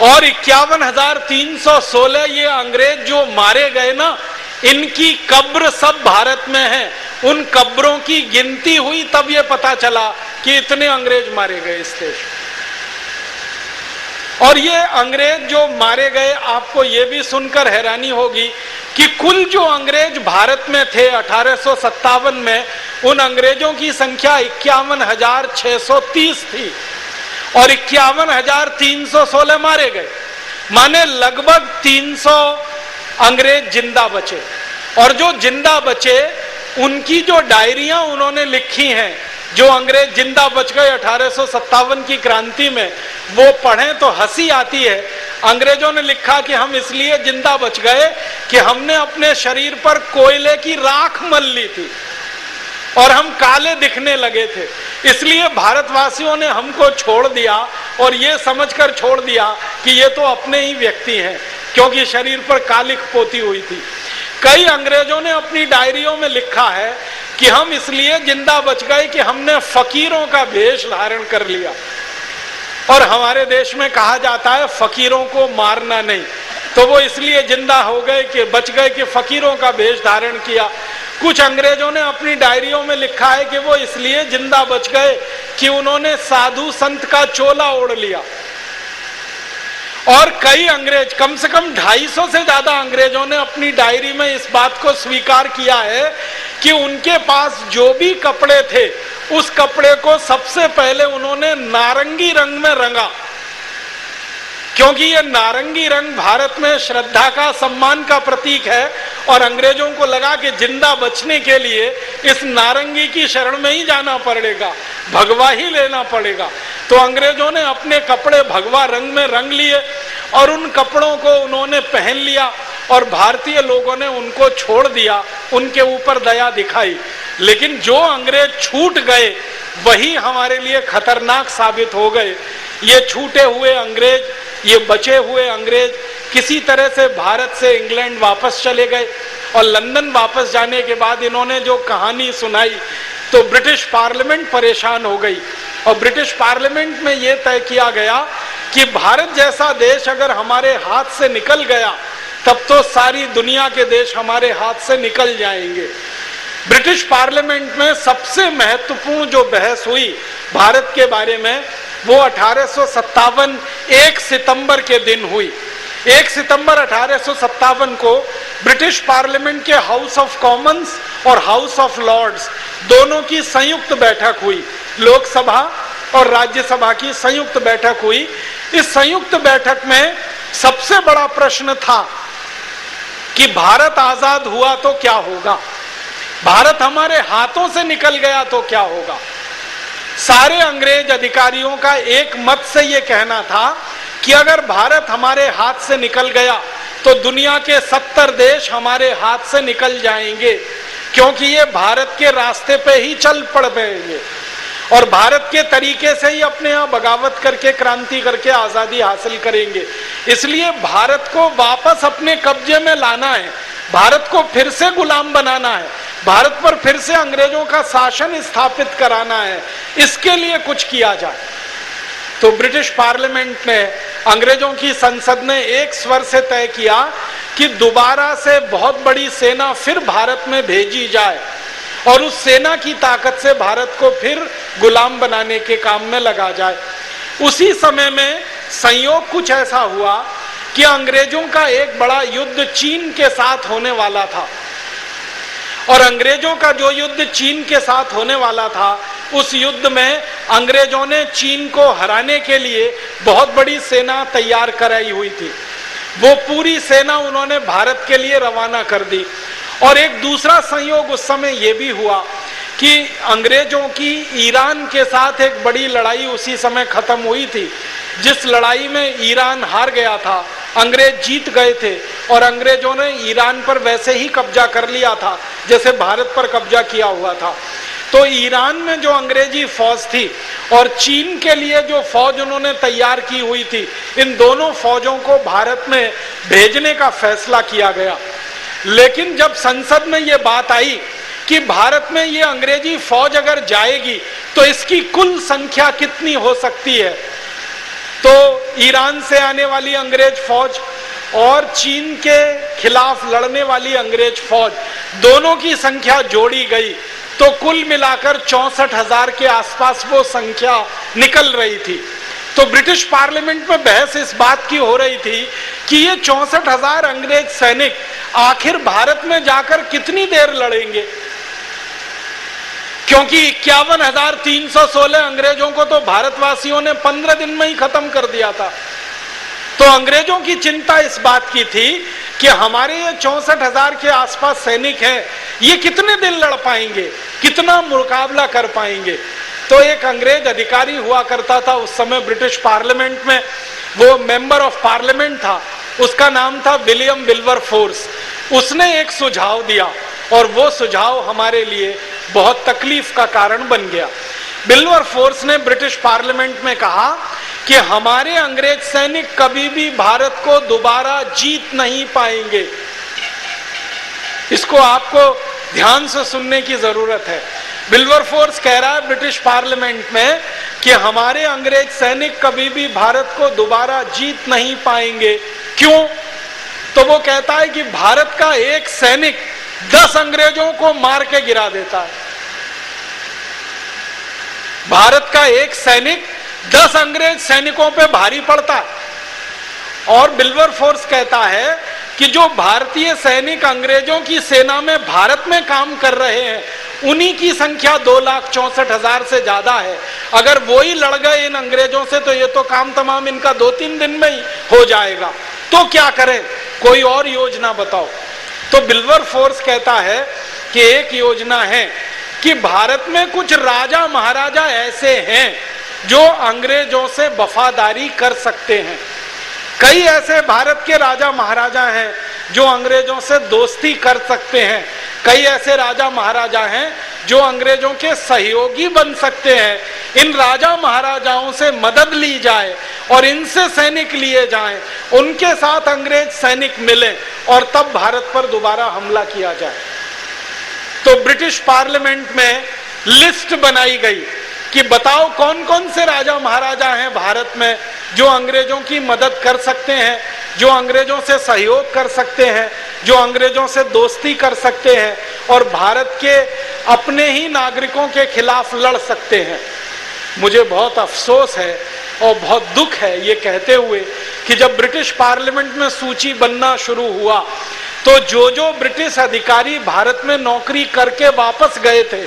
और 51,316 ये अंग्रेज जो मारे गए ना, इनकी कब्र सब भारत में है। उन कब्रों की गिनती हुई तब ये पता चला कि इतने अंग्रेज मारे गए इस देश। और ये अंग्रेज जो मारे गए, आपको ये भी सुनकर हैरानी होगी कि कुल जो अंग्रेज भारत में थे 1857 में, उन अंग्रेजों की संख्या 51,630 थी और 51,316 मारे गए। माने लगभग 300 अंग्रेज जिंदा बचे। और जो जिंदा बचे, उनकी जो डायरियां उन्होंने लिखी हैं, जो अंग्रेज जिंदा बच गए 1857 की क्रांति में, वो पढ़ें तो हंसी आती है। अंग्रेजों ने लिखा कि हम इसलिए जिंदा बच गए कि हमने अपने शरीर पर कोयले की राख मल ली थी और हम काले दिखने लगे थे, इसलिए भारतवासियों ने हमको छोड़ दिया और ये समझकर छोड़ दिया कि ये तो अपने ही व्यक्ति हैं, क्योंकि शरीर पर कालिख पोती हुई थी। कई अंग्रेजों ने अपनी डायरियों में लिखा है कि हम इसलिए जिंदा बच गए कि हमने फकीरों का वेश धारण कर लिया। और हमारे देश में कहा जाता है फकीरों को मारना नहीं, तो वो इसलिए जिंदा हो गए कि बच गए कि फकीरों का वेश धारण किया। कुछ अंग्रेजों ने अपनी डायरियों में लिखा है कि वो इसलिए जिंदा बच गए कि उन्होंने साधु संत का चोला ओढ़ लिया। और कई अंग्रेज, कम से कम 250 से ज्यादा अंग्रेजों ने अपनी डायरी में इस बात को स्वीकार किया है कि उनके पास जो भी कपड़े थे उस कपड़े को सबसे पहले उन्होंने नारंगी रंग में रंगा, क्योंकि ये नारंगी रंग भारत में श्रद्धा का, सम्मान का प्रतीक है। और अंग्रेजों को लगा कि जिंदा बचने के लिए इस नारंगी की शरण में ही जाना पड़ेगा, भगवा ही लेना पड़ेगा। तो अंग्रेजों ने अपने कपड़े भगवा रंग में रंग लिए और उन कपड़ों को उन्होंने पहन लिया और भारतीय लोगों ने उनको छोड़ दिया, उनके ऊपर दया दिखाई। लेकिन जो अंग्रेज छूट गए वही हमारे लिए खतरनाक साबित हो गए। ये छूटे हुए अंग्रेज, ये बचे हुए अंग्रेज किसी तरह से भारत से इंग्लैंड वापस चले गए और लंदन वापस जाने के बाद इन्होंने जो कहानी सुनाई तो ब्रिटिश पार्लियामेंट परेशान हो गई। और ब्रिटिश पार्लियामेंट में ये तय किया गया कि भारत जैसा देश अगर हमारे हाथ से निकल गया तब तो सारी दुनिया के देश हमारे हाथ से निकल जाएंगे। ब्रिटिश पार्लियामेंट में सबसे महत्वपूर्ण जो बहस हुई भारत के बारे में वो 1857 1 सितंबर के दिन हुई। 1 सितंबर 1857 को ब्रिटिश पार्लियामेंट के हाउस ऑफ कॉमन्स और हाउस ऑफ लॉर्ड्स दोनों की संयुक्त बैठक हुई। लोकसभा और राज्यसभा की संयुक्त बैठक हुई। इस संयुक्त बैठक में सबसे बड़ा प्रश्न था कि भारत आजाद हुआ तो क्या होगा, भारत हमारे हाथों से निकल गया तो क्या होगा। सारे अंग्रेज अधिकारियों का एक मत से यह कहना था कि अगर भारत हमारे हाथ से निकल गया तो दुनिया के 70 देश हमारे हाथ से निकल जाएंगे, क्योंकि ये भारत के रास्ते पे ही चल पड़ेंगे और भारत के तरीके से ही अपने यहाँ बगावत करके, क्रांति करके आजादी हासिल करेंगे। इसलिए भारत को वापस अपने कब्जे में लाना है, भारत को फिर से गुलाम बनाना है, भारत पर फिर से अंग्रेजों का शासन स्थापित कराना है, इसके लिए कुछ किया जाए। तो ब्रिटिश पार्लियामेंट ने, अंग्रेजों की संसद ने एक स्वर से तय किया कि दोबारा से बहुत बड़ी सेना फिर भारत में भेजी जाए और उस सेना की ताकत से भारत को फिर गुलाम बनाने के काम में लगा जाए। उसी समय में संयोग कुछ ऐसा हुआ कि अंग्रेजों का एक बड़ा युद्ध चीन के साथ होने वाला था और अंग्रेजों का जो युद्ध चीन के साथ होने वाला था उस युद्ध में अंग्रेजों ने चीन को हराने के लिए बहुत बड़ी सेना तैयार कराई हुई थी। वो पूरी सेना उन्होंने भारत के लिए रवाना कर दी। और एक दूसरा संयोग उस समय ये भी हुआ कि अंग्रेजों की ईरान के साथ एक बड़ी लड़ाई उसी समय खत्म हुई थी, जिस लड़ाई में ईरान हार गया था, अंग्रेज जीत गए थे और अंग्रेजों ने ईरान पर वैसे ही कब्जा कर लिया था जैसे भारत पर कब्जा किया हुआ था। तो ईरान में जो अंग्रेजी फौज थी और चीन के लिए जो फौज उन्होंने तैयार की हुई थी, इन दोनों फौजों को भारत में भेजने का फैसला किया गया। लेकिन जब संसद में ये बात आई कि भारत में ये अंग्रेजी फौज अगर जाएगी तो इसकी कुल संख्या कितनी हो सकती है, तो ईरान से आने वाली अंग्रेज फौज और चीन के खिलाफ लड़ने वाली अंग्रेज फौज दोनों की संख्या जोड़ी गई तो कुल मिलाकर 64,000 के आसपास वो संख्या निकल रही थी। तो ब्रिटिश पार्लियामेंट में बहस इस बात की हो रही थी कि ये 64,000 अंग्रेज सैनिक आखिर भारत में जाकर कितनी देर लड़ेंगे, क्योंकि 51,316 अंग्रेजों को तो भारतवासियों ने 15 दिन में ही खत्म कर दिया था। तो अंग्रेजों की चिंता इस बात की थी कि हमारे ये 64,000 के आसपास सैनिक हैं, ये कितने दिन लड़ पाएंगे, कितना मुकाबला कर पाएंगे। तो एक अंग्रेज अधिकारी हुआ करता था उस समय ब्रिटिश पार्लियामेंट में, वो मेंबर ऑफ पार्लियामेंट था, उसका नाम था विलियम विल्बरफोर्स। उसने एक सुझाव दिया और वो सुझाव हमारे लिए बहुत तकलीफ का कारण बन गया। विल्बरफोर्स ने ब्रिटिश पार्लियामेंट में कहा कि हमारे अंग्रेज सैनिक कभी भी भारत को दोबारा जीत नहीं पाएंगे। इसको आपको ध्यान से सुनने की जरूरत है। विल्बरफोर्स कह रहा है ब्रिटिश पार्लियामेंट में कि हमारे अंग्रेज सैनिक कभी भी भारत को दोबारा जीत नहीं पाएंगे। क्यों? तो वो कहता है कि भारत का एक सैनिक 10 अंग्रेजों को मार के गिरा देता है। भारत का एक सैनिक 10 अंग्रेज सैनिकों पे भारी पड़ता है। और विल्बरफोर्स कहता है कि जो भारतीय सैनिक अंग्रेजों की सेना में भारत में काम कर रहे हैं, उन्हीं की संख्या 2,64,000 से ज्यादा है। अगर वो ही लड़ गए इन अंग्रेजों से तो ये तो काम तमाम इनका 2-3 दिन में ही हो जाएगा। तो क्या करें, कोई और योजना बताओ। तो विल्बरफोर्स कहता है कि एक योजना है कि भारत में कुछ राजा महाराजा ऐसे हैं जो अंग्रेजों से वफादारी कर सकते हैं। कई ऐसे भारत के राजा महाराजा हैं जो अंग्रेजों से दोस्ती कर सकते हैं। कई ऐसे राजा महाराजा हैं जो अंग्रेजों के सहयोगी बन सकते हैं। इन राजा महाराजाओं से मदद ली जाए और इनसे सैनिक लिए जाएं, उनके साथ अंग्रेज सैनिक मिले और तब भारत पर दोबारा हमला किया जाए। तो ब्रिटिश पार्लियामेंट में लिस्ट बनाई गई कि बताओ कौन कौन से राजा महाराजा हैं भारत में जो अंग्रेजों की मदद कर सकते हैं, जो अंग्रेजों से सहयोग कर सकते हैं, जो अंग्रेजों से दोस्ती कर सकते हैं और भारत के अपने ही नागरिकों के खिलाफ लड़ सकते हैं। मुझे बहुत अफसोस है और बहुत दुख है ये कहते हुए कि जब ब्रिटिश पार्लियामेंट में सूची बनना शुरू हुआ तो जो ब्रिटिश अधिकारी भारत में नौकरी करके वापस गए थे,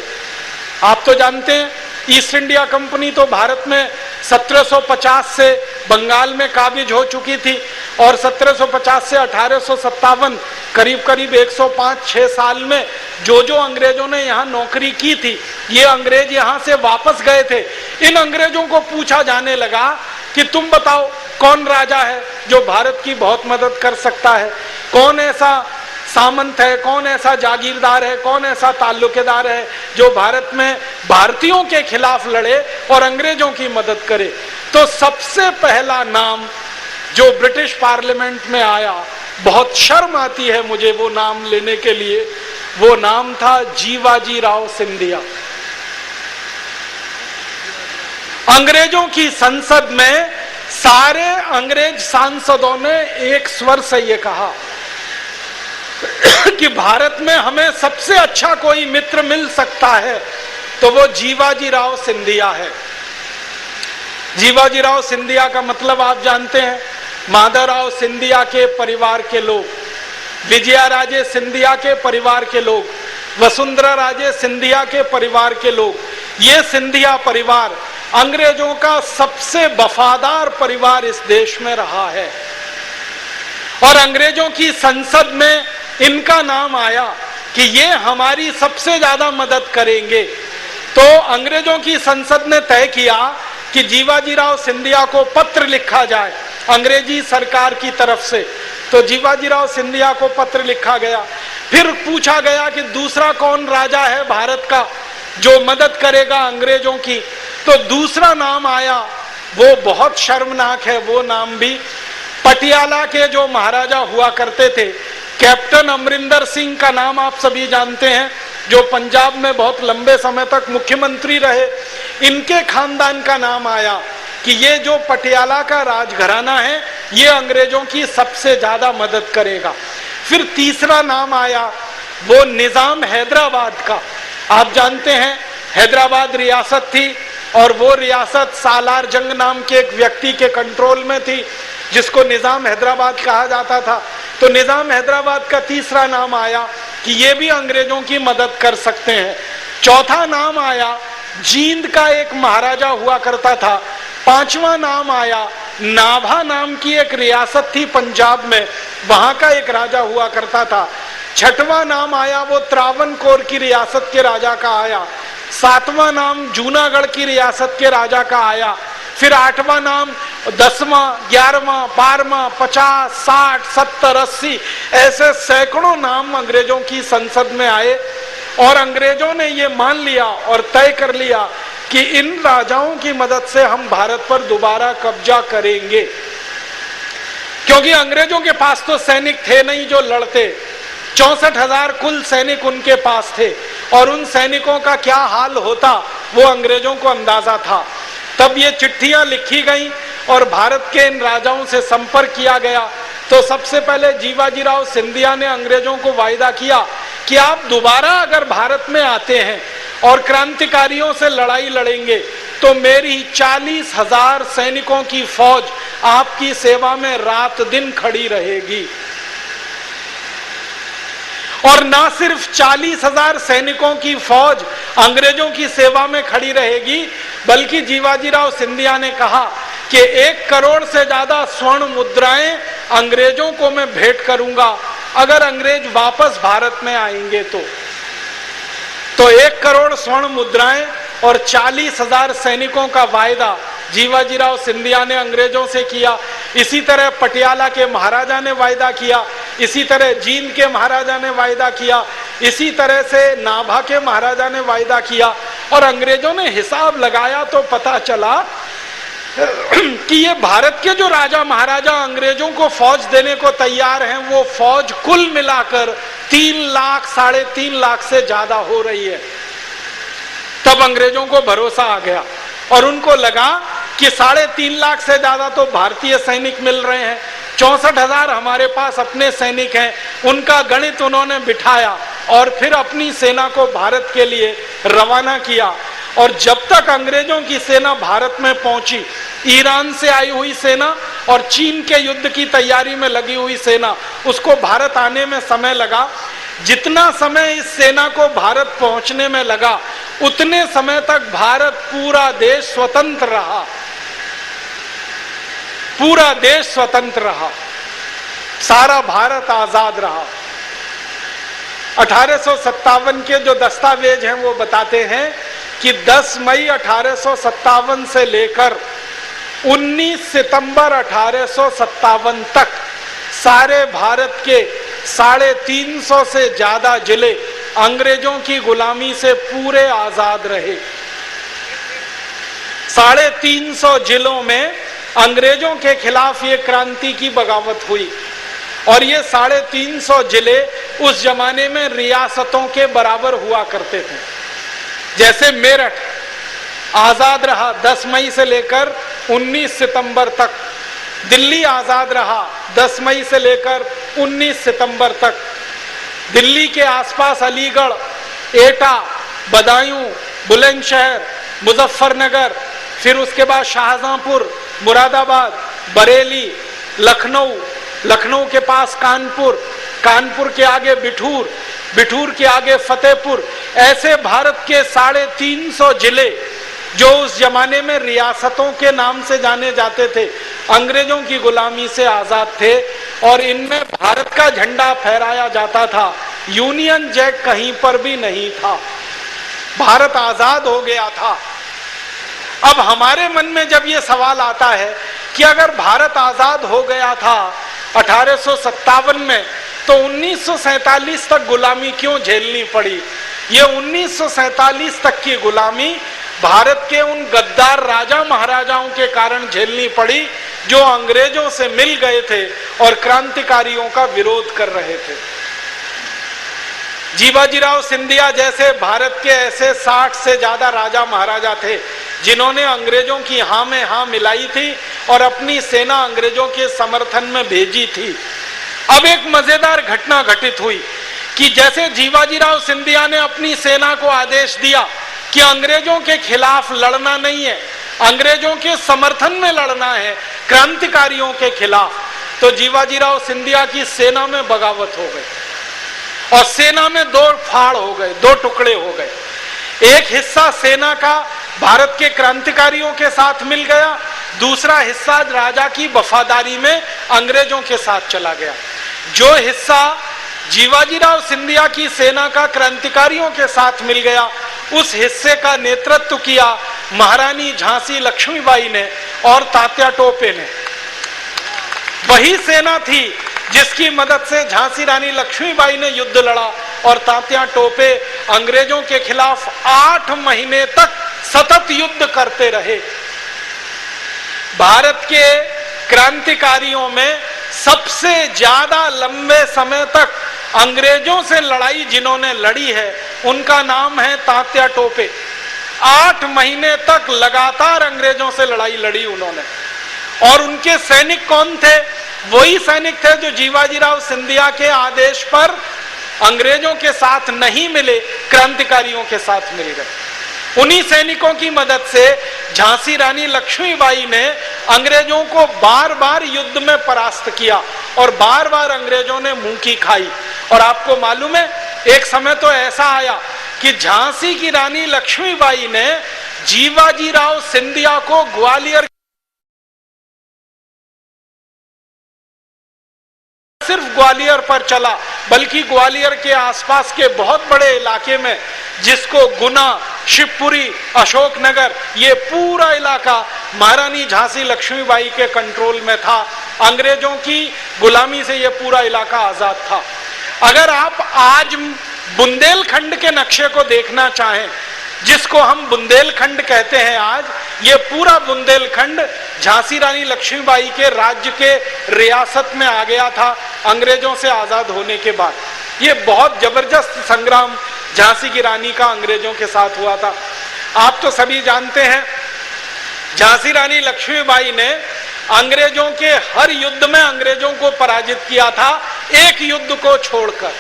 आप तो जानते हैं ईस्ट इंडिया कंपनी तो भारत में 1750 से बंगाल में काबिज हो चुकी थी और 1750 से 1857 करीब करीब 105-6 साल में जो अंग्रेजों ने यहाँ नौकरी की थी, ये अंग्रेज यहाँ से वापस गए थे। इन अंग्रेजों को पूछा जाने लगा कि तुम बताओ कौन राजा है जो भारत की बहुत मदद कर सकता है, कौन ऐसा सामंत है, कौन ऐसा जागीरदार है, कौन ऐसा ताल्लुकेदार है जो भारत में भारतीयों के खिलाफ लड़े और अंग्रेजों की मदद करे। तो सबसे पहला नाम जो ब्रिटिश पार्लियामेंट में आया, बहुत शर्म आती है मुझे वो नाम लेने के लिए, वो नाम था जीवाजी राव सिंधिया। अंग्रेजों की संसद में सारे अंग्रेज सांसदों ने एक स्वर से ये कहा कि भारत में हमें सबसे अच्छा कोई मित्र मिल सकता है तो वो जीवाजी राव सिंधिया है। जीवाजी राव सिंधिया का मतलब आप जानते हैं, माधवराव सिंधिया के परिवार के लोग, विजया राजे सिंधिया के परिवार के लोग, वसुंधरा राजे सिंधिया के परिवार के लोग, ये सिंधिया परिवार अंग्रेजों का सबसे वफादार परिवार इस देश में रहा है। और अंग्रेजों की संसद में इनका नाम आया कि ये हमारी सबसे ज्यादा मदद करेंगे। तो अंग्रेजों की संसद ने तय किया कि जीवाजी राव सिंधिया को पत्र लिखा जाए अंग्रेजी सरकार की तरफ से। तो जीवाजी राव सिंधिया को पत्र लिखा गया। फिर पूछा गया कि दूसरा कौन राजा है भारत का जो मदद करेगा अंग्रेजों की। तो दूसरा नाम आया, वो बहुत शर्मनाक है, वो नाम भी पटियाला के जो महाराजा हुआ करते थे, कैप्टन अमरिंदर सिंह का नाम आप सभी जानते हैं, जो पंजाब में बहुत लंबे समय तक मुख्यमंत्री रहे। इनके खानदान का नाम आया कि ये जो पटियाला का राजघराना है ये अंग्रेजों की सबसे ज्यादा मदद करेगा। फिर तीसरा नाम आया वो निजाम हैदराबाद का। आप जानते हैं हैदराबाद रियासत थी और वो रियासत सालार जंग नाम के एक व्यक्ति के कंट्रोल में थी जिसको निजाम हैदराबाद कहा जाता था। तो निजाम हैदराबाद का तीसरा नाम आया कि ये भी अंग्रेजों की मदद कर सकते हैं। चौथा नाम आया जींद का एक महाराजा हुआ करता था। पांचवा नाम आया नाभा नाम की एक रियासत थी पंजाब में, वहां का एक राजा हुआ करता था। छठवां नाम आया वो त्रावणकोर की रियासत के राजा का आया। सातवां नाम जूनागढ़ की रियासत के राजा का आया। फिर आठवां नाम, 10वां, 11वां, 12वां, 50, 60, 70, 80 ऐसे सैकड़ों नाम अंग्रेजों की संसद में आए और अंग्रेजों ने ये मान लिया और तय कर लिया कि इन राजाओं की मदद से हम भारत पर दोबारा कब्जा करेंगे। क्योंकि अंग्रेजों के पास तो सैनिक थे नहीं जो लड़ते, 64,000 कुल सैनिक उनके पास थे और उन सैनिकों का क्या हाल होता वो अंग्रेजों को अंदाजा था। तब ये चिट्ठियां लिखी गई और भारत के इन राजाओं से संपर्क किया गया। तो सबसे पहले जीवाजीराव सिंधिया ने अंग्रेजों को वायदा किया कि आप दोबारा अगर भारत में आते हैं और क्रांतिकारियों से लड़ाई लड़ेंगे तो मेरी 40,000 सैनिकों की फौज आपकी सेवा में रात दिन खड़ी रहेगी। और ना सिर्फ 40,000 सैनिकों की फौज अंग्रेजों की सेवा में खड़ी रहेगी, बल्कि जीवाजीराव सिंधिया ने कहा कि 1 करोड़ से ज्यादा स्वर्ण मुद्राएं अंग्रेजों को मैं भेंट करूंगा अगर अंग्रेज वापस भारत में आएंगे तो 1 करोड़ स्वर्ण मुद्राएं और 40,000 सैनिकों का वायदा जीवाजीराव सिंधिया ने अंग्रेजों से किया। इसी तरह पटियाला के महाराजा ने वायदा किया, इसी तरह जींद के महाराजा ने वायदा किया, इसी तरह से नाभा के महाराजा ने वायदा किया। और अंग्रेजों ने हिसाब लगाया तो पता चला कि ये भारत के जो राजा महाराजा अंग्रेजों को फौज देने को तैयार हैं, वो फौज कुल मिलाकर 3 लाख 3.5 लाख से ज्यादा हो रही है। तब अंग्रेजों को भरोसा आ गया और उनको लगा कि 3.5 लाख से ज्यादा तो भारतीय सैनिक मिल रहे हैं, 64,000 हमारे पास अपने सैनिक हैं। उनका गणित उन्होंने बिठाया और फिर अपनी सेना को भारत के लिए रवाना किया। और जब तक अंग्रेजों की सेना भारत में पहुंची, ईरान से आई हुई सेना और चीन के युद्ध की तैयारी में लगी हुई सेना, उसको भारत आने में समय लगा। जितना समय इस सेना को भारत पहुंचने में लगा, उतने समय तक भारत पूरा देश स्वतंत्र रहा, पूरा देश स्वतंत्र रहा, सारा भारत आजाद रहा। 1857 के जो दस्तावेज हैं वो बताते हैं कि 10 मई 1857 से लेकर 19 सितंबर 1857 तक सारे भारत के 350 से ज्यादा जिले अंग्रेजों की गुलामी से पूरे आजाद रहे। 350 जिलों में अंग्रेजों के खिलाफ ये क्रांति की बगावत हुई। और ये 350 जिले उस जमाने में रियासतों के बराबर हुआ करते थे। जैसे मेरठ आजाद रहा 10 मई से लेकर 19 सितंबर तक, दिल्ली आजाद रहा 10 मई से लेकर 19 सितंबर तक, दिल्ली के आसपास अलीगढ़, एटा, बदायूं, बुलंदशहर, मुजफ्फरनगर, फिर उसके बाद शाहजहांपुर, मुरादाबाद, बरेली, लखनऊ, लखनऊ के पास कानपुर, कानपुर के आगे बिठूर, बिठूर के आगे फतेहपुर, ऐसे भारत के 350 जिले जो उस जमाने में रियासतों के नाम से जाने जाते थे, अंग्रेजों की गुलामी से आजाद थे। और इनमें भारत का झंडा फहराया जाता था, यूनियन जैक कहीं पर भी नहीं था, भारत आजाद हो गया था। अब हमारे मन में जब ये सवाल आता है कि अगर भारत आजाद हो गया था 1857 में, तो 1947 तक गुलामी क्यों झेलनी पड़ी? ये 1947 तक की गुलामी भारत के उन गद्दार राजा महाराजाओं के कारण झेलनी पड़ी जो अंग्रेजों से मिल गए थे और क्रांतिकारियों का विरोध कर रहे थे। जीवाजीराव सिंधिया जैसे भारत के ऐसे 60 से ज्यादा राजा महाराजा थे जिन्होंने अंग्रेजों की हाँ में हाँ मिलाई थी और अपनी सेना अंग्रेजों के समर्थन में भेजी थी। अब एक मजेदार घटना घटित हुई कि जैसे जीवाजीराव सिंधिया ने अपनी सेना को आदेश दिया कि अंग्रेजों के खिलाफ लड़ना नहीं है, अंग्रेजों के समर्थन में लड़ना है, क्रांतिकारियों के खिलाफ, तो जीवाजीराव सिंधिया की सेना में बगावत हो गई और सेना में 2 फाड़ हो गए, 2 टुकड़े हो गए। एक हिस्सा सेना का भारत के क्रांतिकारियों के साथ मिल गया, दूसरा हिस्सा राजा की वफादारी में अंग्रेजों के साथ चला गया। जो हिस्सा जीवाजीराव सिंधिया की सेना का क्रांतिकारियों के साथ मिल गया, उस हिस्से का नेतृत्व किया महारानी झांसी लक्ष्मीबाई ने और तात्या टोपे ने। वही सेना थी जिसकी मदद से झांसी रानी लक्ष्मीबाई ने युद्ध लड़ा और तात्या टोपे अंग्रेजों के खिलाफ 8 महीने तक सतत युद्ध करते रहे। भारत के क्रांतिकारियों में सबसे ज्यादा लंबे समय तक अंग्रेजों से लड़ाई जिन्होंने लड़ी है, उनका नाम है तात्या टोपे। 8 महीने तक लगातार अंग्रेजों से लड़ाई लड़ी उन्होंने। और उनके सैनिक कौन थे? वही सैनिक थे जो जीवाजीराव सिंधिया के आदेश पर अंग्रेजों के साथ नहीं मिले, क्रांतिकारियों के साथ मिल गए। उन्हीं सैनिकों की मदद से झांसी रानी लक्ष्मीबाई ने अंग्रेजों को बार बार युद्ध में परास्त किया और बार बार अंग्रेजों ने मुंह की खाई। और आपको मालूम है, एक समय तो ऐसा आया कि झांसी की रानी लक्ष्मीबाई ने जीवाजीराव सिंधिया को ग्वालियर, सिर्फ ग्वालियर पर चला बल्कि ग्वालियर के आसपास के बहुत बड़े इलाके में, जिसको गुना, शिवपुरी, अशोकनगर, ये पूरा इलाका महारानी झांसी लक्ष्मीबाई के कंट्रोल में था। अंग्रेजों की गुलामी से ये पूरा इलाका आजाद था। अगर आप आज बुंदेलखंड के नक्शे को देखना चाहें, जिसको हम बुंदेलखंड कहते हैं आज, ये पूरा बुंदेलखंड झांसी रानी लक्ष्मीबाई के राज्य के रियासत में आ गया था अंग्रेजों से आजाद होने के बाद। ये बहुत जबरदस्त संग्राम झांसी की रानी का अंग्रेजों के साथ हुआ था। आप तो सभी जानते हैं, झांसी रानी लक्ष्मीबाई ने अंग्रेजों के हर युद्ध में अंग्रेजों को पराजित किया था, एक युद्ध को छोड़कर।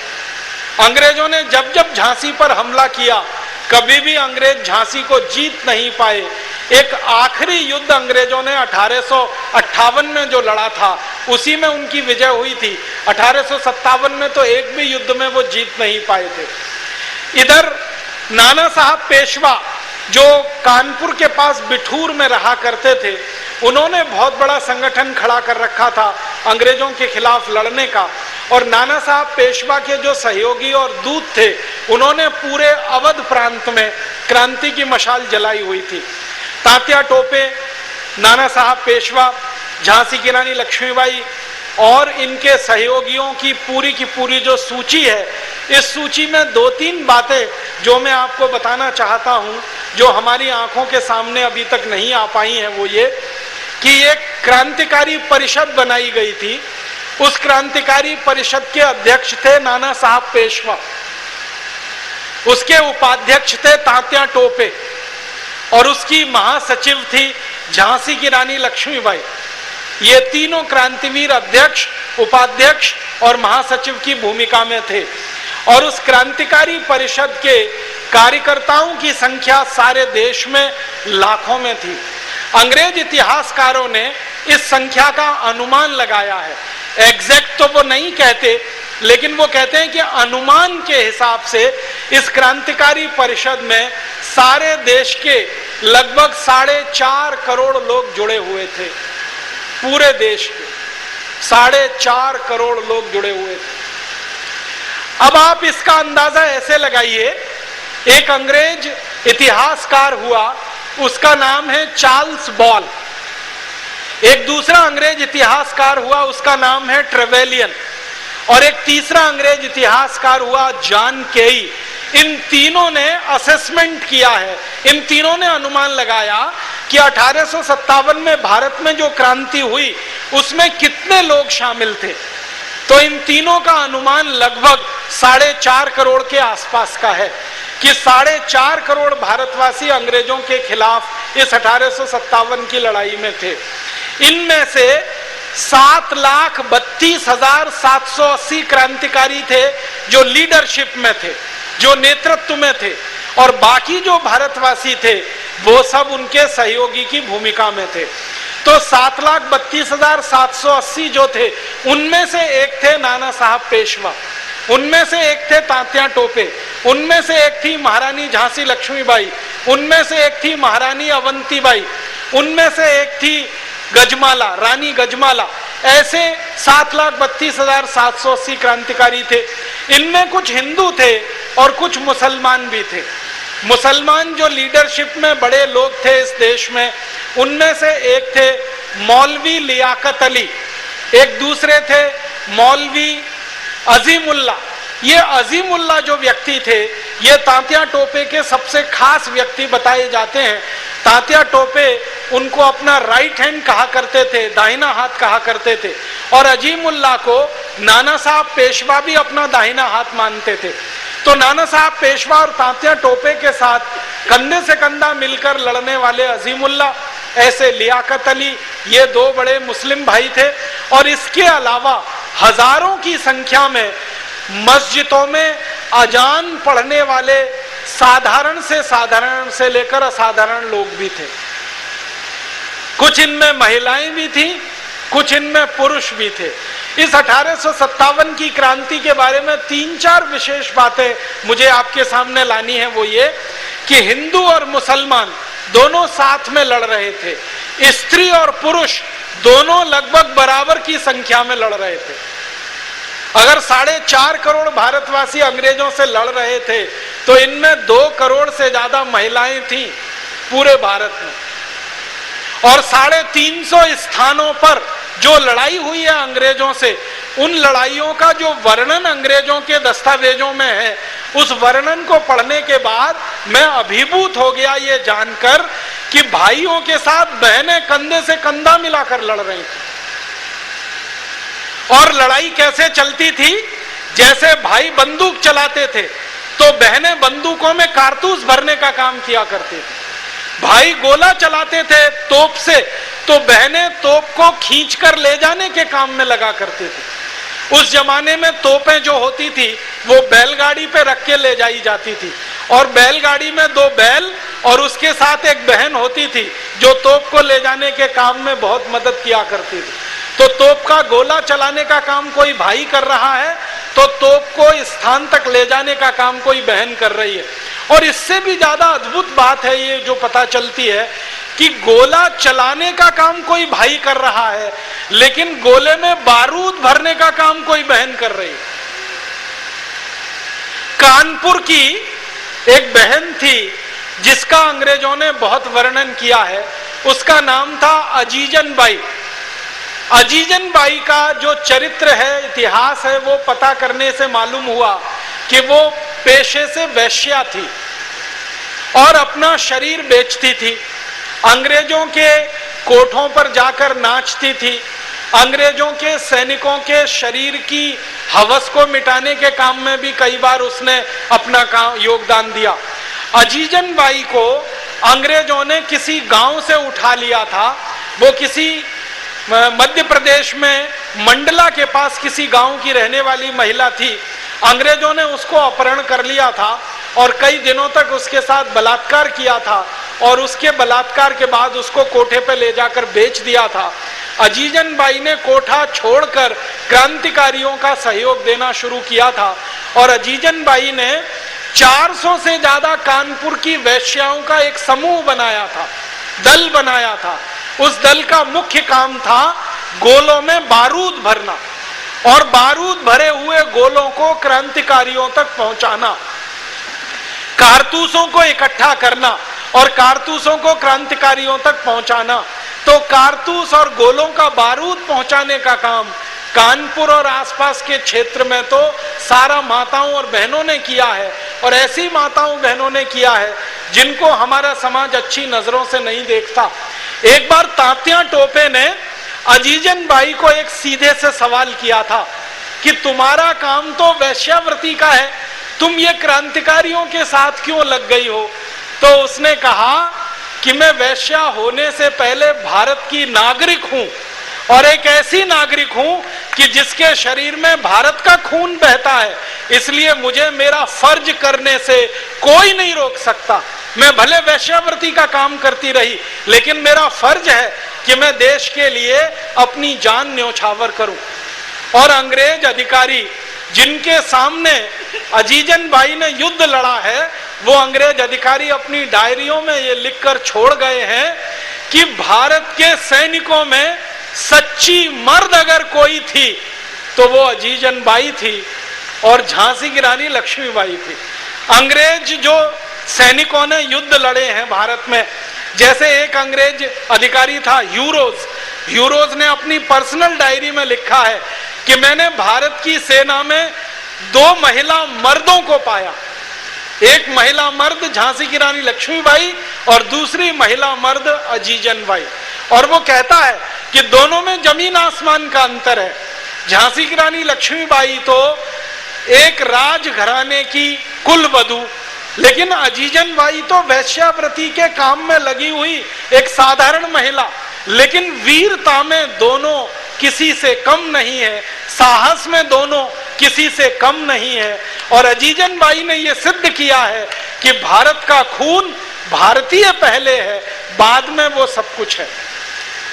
अंग्रेजों ने जब जब झांसी पर हमला किया, कभी भी अंग्रेज झांसी को जीत नहीं पाए। एक आखिरी युद्ध अंग्रेजों ने 1858 में जो लड़ा था, उसी में उनकी विजय हुई थी। 1857 में तो एक भी युद्ध में वो जीत नहीं पाए थे। इधर नाना साहब पेशवा, जो कानपुर के पास बिठूर में रहा करते थे, उन्होंने बहुत बड़ा संगठन खड़ा कर रखा था अंग्रेजों के खिलाफ लड़ने का। और नाना साहब पेशवा के जो सहयोगी और दूत थे, उन्होंने पूरे अवध प्रांत में क्रांति की मशाल जलाई हुई थी। तात्या टोपे, नाना साहब पेशवा, झांसी की रानी लक्ष्मीबाई और इनके सहयोगियों की पूरी जो सूची है, इस सूची में 2-3 बातें जो मैं आपको बताना चाहता हूं, जो हमारी आंखों के सामने अभी तक नहीं आ पाई हैं, वो ये कि एक क्रांतिकारी परिषद बनाई गई थी। उस क्रांतिकारी परिषद के अध्यक्ष थे नाना साहब पेशवा, उसके उपाध्यक्ष थे तात्या टोपे और उसकी महासचिव थी झांसी की रानी लक्ष्मीबाई। ये तीनों क्रांतिवीर अध्यक्ष, उपाध्यक्ष और महासचिव की भूमिका में थे। और उस क्रांतिकारी परिषद के कार्यकर्ताओं की संख्या सारे देश में लाखों में थी। अंग्रेज इतिहासकारों ने इस संख्या का अनुमान लगाया है। एग्जैक्ट तो वो नहीं कहते, लेकिन वो कहते हैं कि अनुमान के हिसाब से इस क्रांतिकारी परिषद में सारे देश के लगभग 4.5 करोड़ लोग जुड़े हुए थे। पूरे देश के 4.5 करोड़ लोग जुड़े हुए थे। अब आप इसका अंदाजा ऐसे लगाइए, एक अंग्रेज इतिहासकार हुआ, उसका नाम है चार्ल्स बॉल। एक दूसरा अंग्रेज इतिहासकार हुआ, उसका नाम है ट्रेवेलियन। और एक तीसरा अंग्रेज इतिहासकार हुआ जॉन केई। इन तीनों ने असेसमेंट किया है, इन तीनों ने अनुमान लगाया कि 1857 में भारत में जो क्रांति हुई उसमें कितने लोग शामिल थे। तो इन तीनों का अनुमान लगभग 4.5 करोड़ के आसपास का है कि 4.5 करोड़ भारतवासी अंग्रेजों के खिलाफ इस 1857 की लड़ाई में थे। इनमें से 7,32,780 क्रांतिकारी थे जो लीडरशिप में थे, जो नेतृत्व में थे, और बाकी जो भारतवासी थे वो सब उनके सहयोगी की भूमिका में थे। तो 7,32,780 जो थे, उनमें से एक थे नाना साहब पेशवा, उनमें से एक थे तात्या टोपे, उनमें से एक थी महारानी झांसी लक्ष्मीबाई, उनमें से एक थी महारानी अवंतीबाई, उनमें से एक थी गजमाला, रानी गजमाला। ऐसे 7,32,780 क्रांतिकारी थे। इनमें कुछ हिंदू थे और कुछ मुसलमान भी थे। मुसलमान जो लीडरशिप में बड़े लोग थे इस देश में, उनमें से एक थे मौलवी लियाकत अली, एक दूसरे थे मौलवी अजीमुल्ला। ये अजीमुल्ला जो व्यक्ति थे, ये तात्या टोपे के सबसे खास व्यक्ति बताए जाते हैं। तात्या टोपे उनको अपना राइट हैंड कहा करते थे, दाहिना हाथ कहा करते थे, और अजीमुल्ला को नाना साहब पेशवा भी अपना दाहिना हाथ मानते थे। तो नाना साहब पेशवा और तात्या टोपे के साथ कंधे से कंधा मिलकर लड़ने वाले अजीमुल्ला, ऐसे लियाकत अली, ये दो बड़े मुस्लिम भाई थे। और इसके अलावा हजारों की संख्या में मस्जिदों में अजान पढ़ने वाले साधारण से लेकर असाधारण लोग भी थे। कुछ इनमें महिलाएं भी थी, कुछ इनमें पुरुष भी थे। इस 1857 की क्रांति के बारे में 3-4 विशेष बातें मुझे आपके सामने लानी है। वो ये कि हिंदू और मुसलमान दोनों साथ में लड़ रहे थे, स्त्री और पुरुष दोनों लगभग बराबर की संख्या में लड़ रहे थे। अगर 4.5 करोड़ भारतवासी अंग्रेजों से लड़ रहे थे तो इनमें 2 करोड़ से ज्यादा महिलाएं थीं पूरे भारत में। और 350 स्थानों पर जो लड़ाई हुई है अंग्रेजों से, उन लड़ाइयों का जो वर्णन अंग्रेजों के दस्तावेजों में है, उस वर्णन को पढ़ने के बाद मैं अभिभूत हो गया ये जानकर कि भाइयों के साथ बहनें कंधे से कंधा मिलाकर लड़ रही थी। और लड़ाई कैसे चलती थी? जैसे भाई बंदूक चलाते थे तो बहनें बंदूकों में कारतूस भरने का काम किया करती थी। भाई गोला चलाते थे तोप से तो बहनें तोप को खींचकर ले जाने के काम में लगा करती थी। उस जमाने में तोपें जो होती थी वो बैलगाड़ी पे रख के ले जाई जाती थी, और बैलगाड़ी में 2 बैल और उसके साथ एक बहन होती थी जो तोप को ले जाने के काम में बहुत मदद किया करती थी। तो तोप का गोला चलाने का काम कोई भाई कर रहा है तो तोप को स्थान तक ले जाने का काम कोई बहन कर रही है। और इससे भी ज्यादा अद्भुत बात है ये जो पता चलती है कि गोला चलाने का काम कोई भाई कर रहा है, लेकिन गोले में बारूद भरने का काम कोई बहन कर रही है। कानपुर की एक बहन थी जिसका अंग्रेजों ने बहुत वर्णन किया है, उसका नाम था अजीजन बाई। अजीजन बाई का जो चरित्र है, इतिहास है, वो पता करने से मालूम हुआ कि वो पेशे से वैश्या थी और अपना शरीर बेचती थी। अंग्रेजों के कोठों पर जाकर नाचती थी, अंग्रेजों के सैनिकों के शरीर की हवस को मिटाने के काम में भी कई बार उसने अपना योगदान दिया। अजीजन बाई को अंग्रेजों ने किसी गांव से उठा लिया था। वो किसी मध्य प्रदेश में मंडला के पास किसी गांव की रहने वाली महिला थी। अंग्रेजों ने उसको अपहरण कर लिया था और कई दिनों तक उसके साथ बलात्कार किया था, और उसके बलात्कार के बाद उसको कोठे पे ले जाकर बेच दिया था। अजीजन बाई ने कोठा छोड़कर क्रांतिकारियों का सहयोग देना शुरू किया था, और अजीजन बाई ने 400 से ज्यादा कानपुर की वैश्याओं का एक समूह बनाया था, दल बनाया था। उस दल का मुख्य काम था गोलों में बारूद भरना और बारूद भरे हुए गोलों को क्रांतिकारियों तक पहुंचाना, कारतूसों को इकट्ठा करना और कारतूसों को क्रांतिकारियों तक पहुंचाना। तो कारतूस और गोलों का बारूद पहुंचाने का काम कानपुर और आसपास के क्षेत्र में तो सारा माताओं और बहनों ने किया है, और ऐसी माताओं बहनों ने किया है जिनको हमारा समाज अच्छी नजरों से नहीं देखता। एक बार तात्या टोपे ने अजीजन बाई को एक सीधे से सवाल किया था कि तुम्हारा काम तो वैश्यावृत्ति का है, तुम ये क्रांतिकारियों के साथ क्यों लग गई हो? तो उसने कहा कि मैं वैश्या होने से पहले भारत की नागरिक हूं, और एक ऐसी नागरिक हूं कि जिसके शरीर में भारत का खून बहता है, इसलिए मुझे मेरा फर्ज करने से कोई नहीं रोक सकता। मैं भले वैश्यावृत्ति का काम करती रही, लेकिन मेरा फर्ज है कि मैं देश के लिए अपनी जान न्योछावर करूं। और अंग्रेज अधिकारी जिनके सामने अजीजन बाई ने युद्ध लड़ा है, वो अंग्रेज अधिकारी अपनी डायरियों में ये लिखकर छोड़ गए हैं कि भारत के सैनिकों में सच्ची मर्द अगर कोई थी तो वो अजीजन बाई थी और झांसी की रानी लक्ष्मीबाई थी। अंग्रेज जो सैनिकों ने युद्ध लड़े हैं भारत में, जैसे एक अंग्रेज अधिकारी था यूरोज ने अपनी पर्सनल डायरी में लिखा है कि मैंने भारत की सेना में 2 महिला मर्दों को पाया, एक महिला मर्द झांसी की रानी लक्ष्मीबाई और दूसरी महिला मर्द अजीजन बाई। और वो कहता है कि दोनों में जमीन आसमान का अंतर है। झांसी की रानी लक्ष्मीबाई तो एक राज घराने की कुलवधू। लेकिन अजीजन बाई तो वैश्यावृत्ति के काम में लगी हुई एक साधारण महिला, लेकिन वीरता में दोनों किसी से कम नहीं है, साहस में दोनों किसी से कम नहीं है। और अजीजन बाई ने यह सिद्ध किया है कि भारत का खून भारतीय पहले है, बाद में वो सब कुछ है।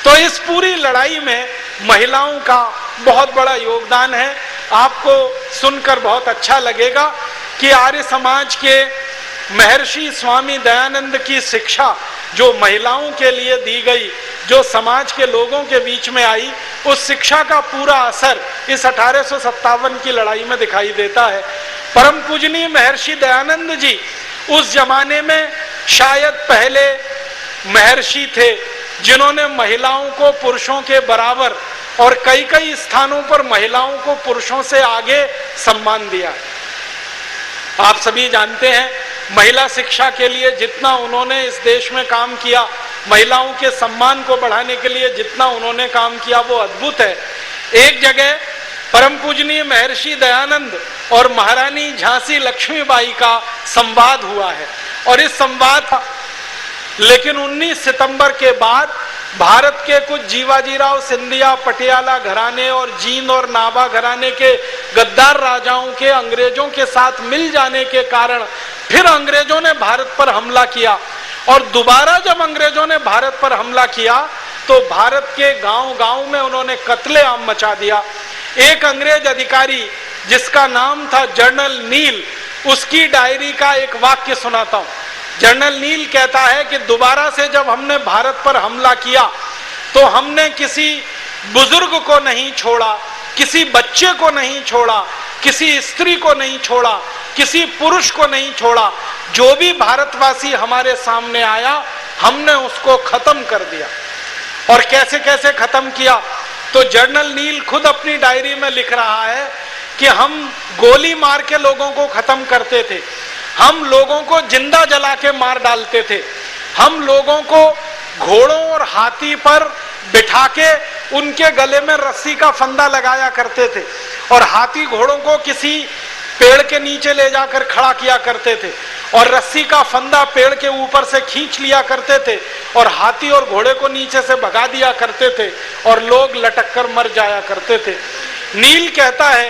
तो इस पूरी लड़ाई में महिलाओं का बहुत बड़ा योगदान है। आपको सुनकर बहुत अच्छा लगेगा कि आर्य समाज के महर्षि स्वामी दयानंद की शिक्षा जो महिलाओं के लिए दी गई, जो समाज के लोगों के बीच में आई, उस शिक्षा का पूरा असर इस 1857 की लड़ाई में दिखाई देता है। परम पूजनीय महर्षि दयानंद जी उस जमाने में शायद पहले महर्षि थे जिन्होंने महिलाओं को पुरुषों के बराबर और कई कई स्थानों पर महिलाओं को पुरुषों से आगे सम्मान दिया। आप सभी जानते हैं महिला शिक्षा के लिए जितना उन्होंने इस देश में काम किया, महिलाओं के सम्मान को बढ़ाने के लिए जितना उन्होंने काम किया, वो अद्भुत है। एक जगह परम पूजनीय महर्षि दयानंद और महारानी झांसी लक्ष्मीबाई का संवाद हुआ है, और इस संवाद लेकिन 19 सितंबर के बाद भारत के कुछ जीवाजीराव सिंधिया, पटियाला घराने और जींद और नाभा घराने के गद्दार राजाओं के अंग्रेजों के साथ मिल जाने के कारण फिर अंग्रेजों ने भारत पर हमला किया। और दोबारा जब अंग्रेजों ने भारत पर हमला किया तो भारत के गांव-गांव में उन्होंने कत्लेआम मचा दिया। एक अंग्रेज अधिकारी जिसका नाम था जनरल नील, उसकी डायरी का एक वाक्य सुनाता हूं। जनरल नील कहता है कि दोबारा से जब हमने भारत पर हमला किया तो हमने किसी बुजुर्ग को नहीं छोड़ा, किसी बच्चे को नहीं छोड़ा, किसी स्त्री को नहीं छोड़ा, किसी पुरुष को नहीं छोड़ा। जो भी भारतवासी हमारे सामने आया हमने उसको खत्म कर दिया। और कैसे कैसे खत्म किया, तो जनरल नील खुद अपनी डायरी में लिख रहा है कि हम गोली मार के लोगों को खत्म करते थे, हम लोगों को जिंदा जला के मार डालते थे, हम लोगों को घोड़ों और हाथी पर बिठा के उनके गले में रस्सी का फंदा लगाया करते थे, और हाथी घोड़ों को किसी पेड़ के नीचे ले जाकर खड़ा किया करते थे, और रस्सी का फंदा पेड़ के ऊपर से खींच लिया करते थे, और हाथी और घोड़े को नीचे से भगा दिया करते थे, और लोग लटक कर मर जाया करते थे। नील कहता है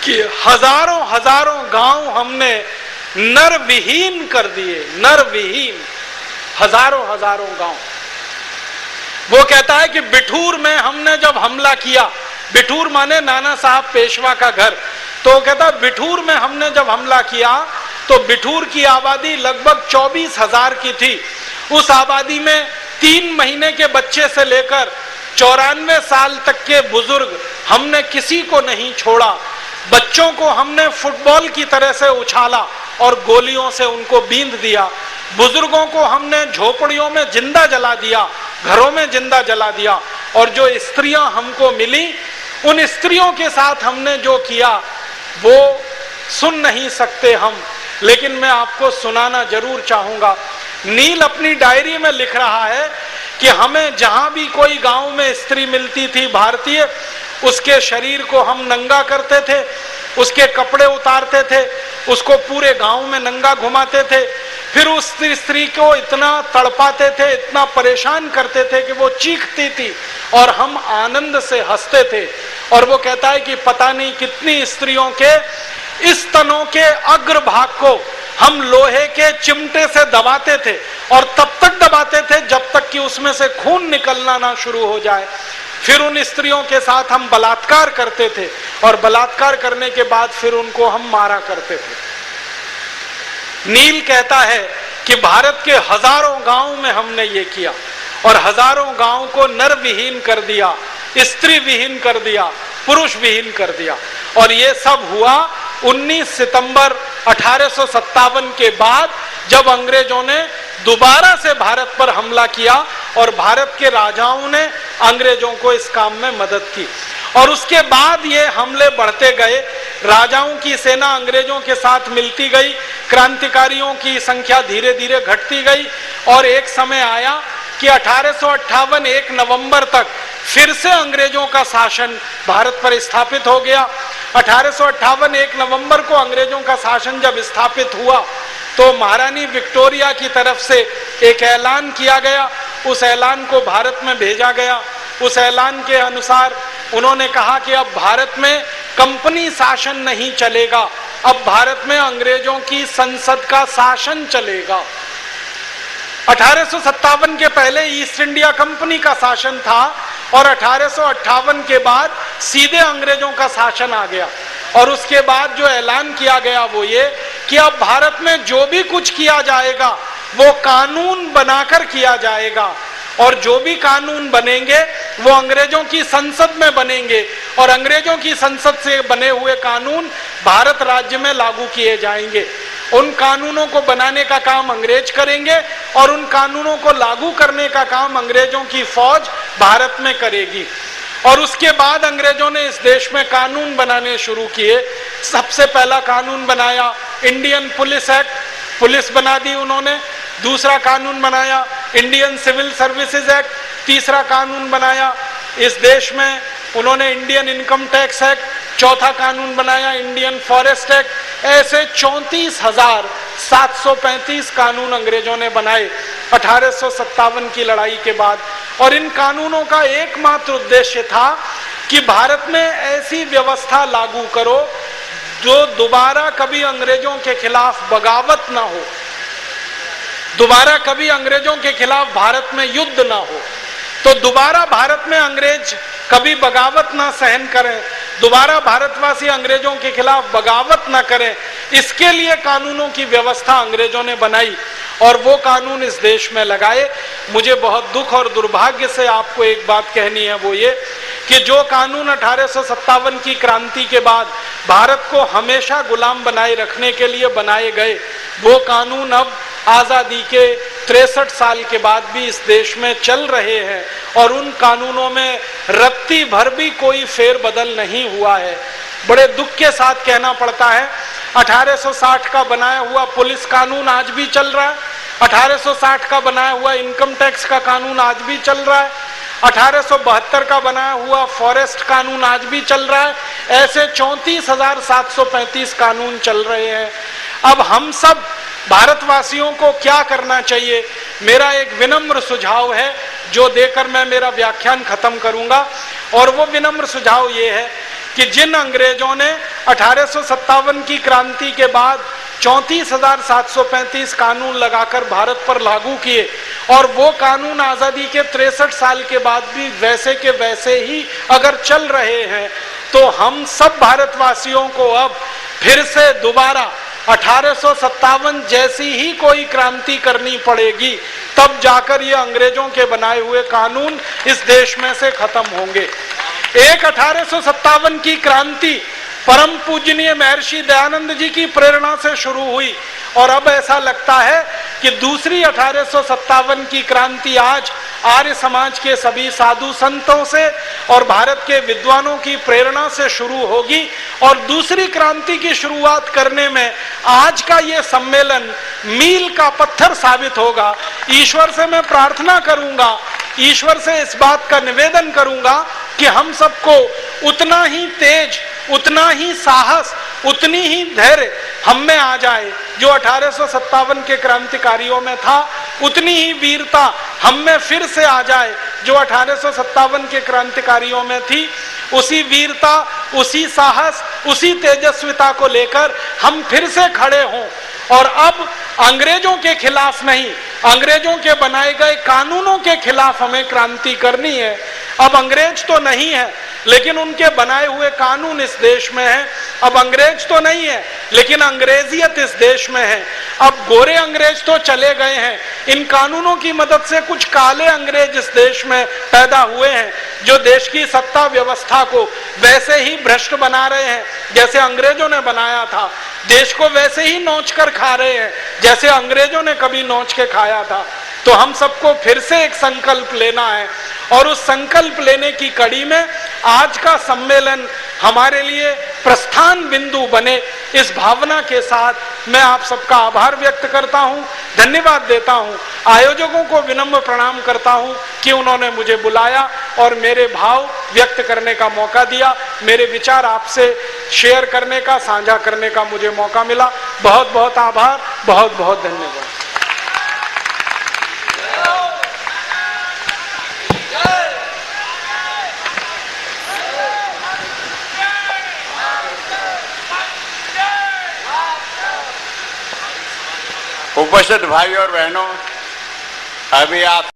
कि हजारों हजारों गांव हमने नर विहीन कर दिए, नर विहीन, हजारों हजारों गांव। वो कहता है कि बिठूर में हमने जब हमला किया, बिठूर माने नाना साहब पेशवा का घर, तो कहता बिठूर में हमने जब हमला किया तो बिठूर की आबादी लगभग 24,000 की थी। उस आबादी में 3 महीने के बच्चे से लेकर 94 साल तक के बुजुर्ग हमने किसी को नहीं छोड़ा। बच्चों को हमने फुटबॉल की तरह से उछाला और गोलियों से उनको बींध दिया। बुजुर्गों को हमने झोपड़ियों में जिंदा जला दिया, घरों में जिंदा जला दिया, और जो स्त्रियां हमको मिली उन स्त्रियों के साथ हमने जो किया वो सुन नहीं सकते हम, लेकिन मैं आपको सुनाना जरूर चाहूंगा। नील अपनी डायरी में लिख रहा है कि हमें जहां भी कोई गांव में स्त्री मिलती थी भारतीय, उसके शरीर को हम नंगा करते थे, उसके कपड़े उतारते थे, उसको पूरे गांव में नंगा घुमाते थे, फिर उस स्त्री को इतना तड़पाते थे, इतना परेशान करते थे कि वो चीखती थी और हम आनंद से हंसते थे। और वो कहता है कि पता नहीं कितनी स्त्रियों के इस तनों के अग्रभाग को हम लोहे के चिमटे से दबाते थे, और तब तक दबाते थे जब तक कि उसमें से खून निकलना ना शुरू हो जाए। फिर उन स्त्रियों के साथ हम बलात्कार करते थे, और बलात्कार करने के बाद फिर उनको हम मारा करते थे। नील कहता है कि भारत के हजारों गांव में हमने ये किया, और हजारों गांव को नर विहीन कर दिया, स्त्री विहीन कर दिया, पुरुष विहीन कर दिया। और ये सब हुआ 19 सितंबर 1857 के बाद, जब अंग्रेजों ने दोबारा से भारत पर हमला किया और भारत के राजाओं ने अंग्रेजों को इस काम में मदद की। और उसके बाद ये हमले बढ़ते गए, राजाओं की सेना अंग्रेजों के साथ मिलती गई, क्रांतिकारियों की संख्या धीरे धीरे घटती गई, और एक समय आया कि 1858 1 नवंबर तक फिर से अंग्रेजों का शासन भारत पर स्थापित हो गया। 1858 1 नवंबर को अंग्रेजों का शासन जब स्थापित हुआ तो महारानी विक्टोरिया की तरफ से एक ऐलान किया गया। उस ऐलान को भारत में भेजा गया। उस ऐलान के अनुसार उन्होंने कहा कि अब भारत में कंपनी शासन नहीं चलेगा, अब भारत में अंग्रेजों की संसद का शासन चलेगा। 1857 के पहले ईस्ट इंडिया कंपनी का शासन था और 1858 के बाद सीधे अंग्रेजों का शासन आ गया। और उसके बाद जो ऐलान किया गया वो ये कि अब भारत में जो भी कुछ किया जाएगा वो कानून बनाकर किया जाएगा और जो भी कानून बनेंगे वो अंग्रेजों की संसद में बनेंगे और अंग्रेजों की संसद से बने हुए कानून भारत राज्य में लागू किए जाएंगे। उन कानूनों को बनाने का काम अंग्रेज करेंगे और उन कानूनों को लागू करने का काम अंग्रेजों की फौज भारत में करेगी। और उसके बाद अंग्रेजों ने इस देश में कानून बनाने शुरू किए। सबसे पहला कानून बनाया इंडियन पुलिस एक्ट, पुलिस बना दी उन्होंने। दूसरा कानून बनाया इंडियन सिविल सर्विसेज एक्ट। तीसरा कानून बनाया इस देश में उन्होंने इंडियन इनकम टैक्स एक्ट। चौथा कानून बनाया इंडियन फॉरेस्ट एक्ट। ऐसे 34,735 कानून अंग्रेजों ने बनाए 1857 की लड़ाई के बाद। और इन कानूनों का एकमात्र उद्देश्य था कि भारत में ऐसी व्यवस्था लागू करो जो दोबारा कभी अंग्रेजों के खिलाफ बगावत ना हो, दोबारा कभी अंग्रेजों के खिलाफ भारत में युद्ध ना हो, तो दोबारा भारत में अंग्रेज कभी बगावत ना सहन करें, दोबारा भारतवासी अंग्रेजों के खिलाफ बगावत ना करें। इसके लिए कानूनों की व्यवस्था अंग्रेजों ने बनाई और वो कानून इस देश में लगाए। मुझे बहुत दुख और दुर्भाग्य से आपको एक बात कहनी है, वो ये कि जो कानून 1857 की क्रांति के बाद भारत को हमेशा गुलाम बनाए रखने के लिए बनाए गए, वो कानून अब आजादी के 63 साल के बाद भी इस देश में चल रहे हैं और उन कानूनों में रत्ती भर भी कोई फेरबदल नहीं हुआ है। बड़े दुख के साथ कहना पड़ता है 1860 का बनाया हुआ पुलिस कानून आज भी चल रहा है, 1860 का बनाया हुआ इनकम टैक्स का कानून आज भी चल रहा है, 1872 का बनाया हुआ फॉरेस्ट कानून आज भी चल रहा है। ऐसे 34,735 कानून चल रहे हैं। अब हम सब भारतवासियों को क्या करना चाहिए? मेरा एक विनम्र सुझाव है जो देकर मैं मेरा व्याख्यान खत्म करूंगा, और वो विनम्र सुझाव ये है कि जिन अंग्रेजों ने 1857 की क्रांति के बाद 34,735 कानून लगाकर भारत पर लागू किए और वो कानून आजादी के 63 साल के बाद भी वैसे के वैसे ही अगर चल रहे हैं, तो हम सब भारतवासियों को अब फिर से दोबारा 1857 जैसी ही कोई क्रांति करनी पड़ेगी, तब जाकर ये अंग्रेजों के बनाए हुए कानून इस देश में से खत्म होंगे। एक 1857 की क्रांति परम पूजनीय महर्षि दयानंद जी की प्रेरणा से शुरू हुई और अब ऐसा लगता है कि दूसरी 1857 की क्रांति आज आर्य समाज के सभी साधु संतों से और भारत के विद्वानों की प्रेरणा से शुरू होगी और दूसरी क्रांति की शुरुआत करने में आज का ये सम्मेलन मील का पत्थर साबित होगा। ईश्वर से मैं प्रार्थना करूंगा, ईश्वर से इस बात का निवेदन करूंगा कि हम सबको उतना ही तेज, उतना ही साहस, उतनी ही धैर्य हम में आ जाए जो 1857 के क्रांतिकारियों में था, उतनी ही वीरता हम में फिर से आ जाए जो 1857 के क्रांतिकारियों में थी। उसी वीरता, उसी साहस, उसी तेजस्विता को लेकर हम फिर से खड़े हों और अब अंग्रेजों के खिलाफ नहीं, अंग्रेजों के बनाए गए कानूनों के खिलाफ हमें क्रांति करनी है। अब अंग्रेज तो नहीं है लेकिन उनके बनाए हुए कानून इस देश में है। अब अंग्रेज तो नहीं है लेकिन अंग्रेजियत इस देश में है। अब गोरे अंग्रेज तो चले गए हैं, इन कानूनों की मदद से कुछ काले अंग्रेज इस देश में पैदा हुए हैं जो देश की सत्ता व्यवस्था को वैसे ही भ्रष्ट बना रहे हैं जैसे अंग्रेजों ने बनाया था, देश को वैसे ही नोच कर खा रहे हैं जैसे अंग्रेजों ने कभी नोच के खाया था। तो हम सबको फिर से एक संकल्प लेना है और उस संकल्प लेने की कड़ी में आज का सम्मेलन हमारे लिए प्रस्थान बिंदु बने, इस भावना के साथ मैं आप सबका आभार व्यक्त करता हूं, धन्यवाद देता हूं। आयोजकों को विनम्र प्रणाम करता हूं कि उन्होंने मुझे बुलाया और मेरे भाव व्यक्त करने का मौका दिया, मेरे विचार आपसे शेयर करने का, साझा करने का मुझे मौका मिला। बहुत बहुत आभार, बहुत बहुत धन्यवाद। उपस्थित भाई और बहनों, अभी आप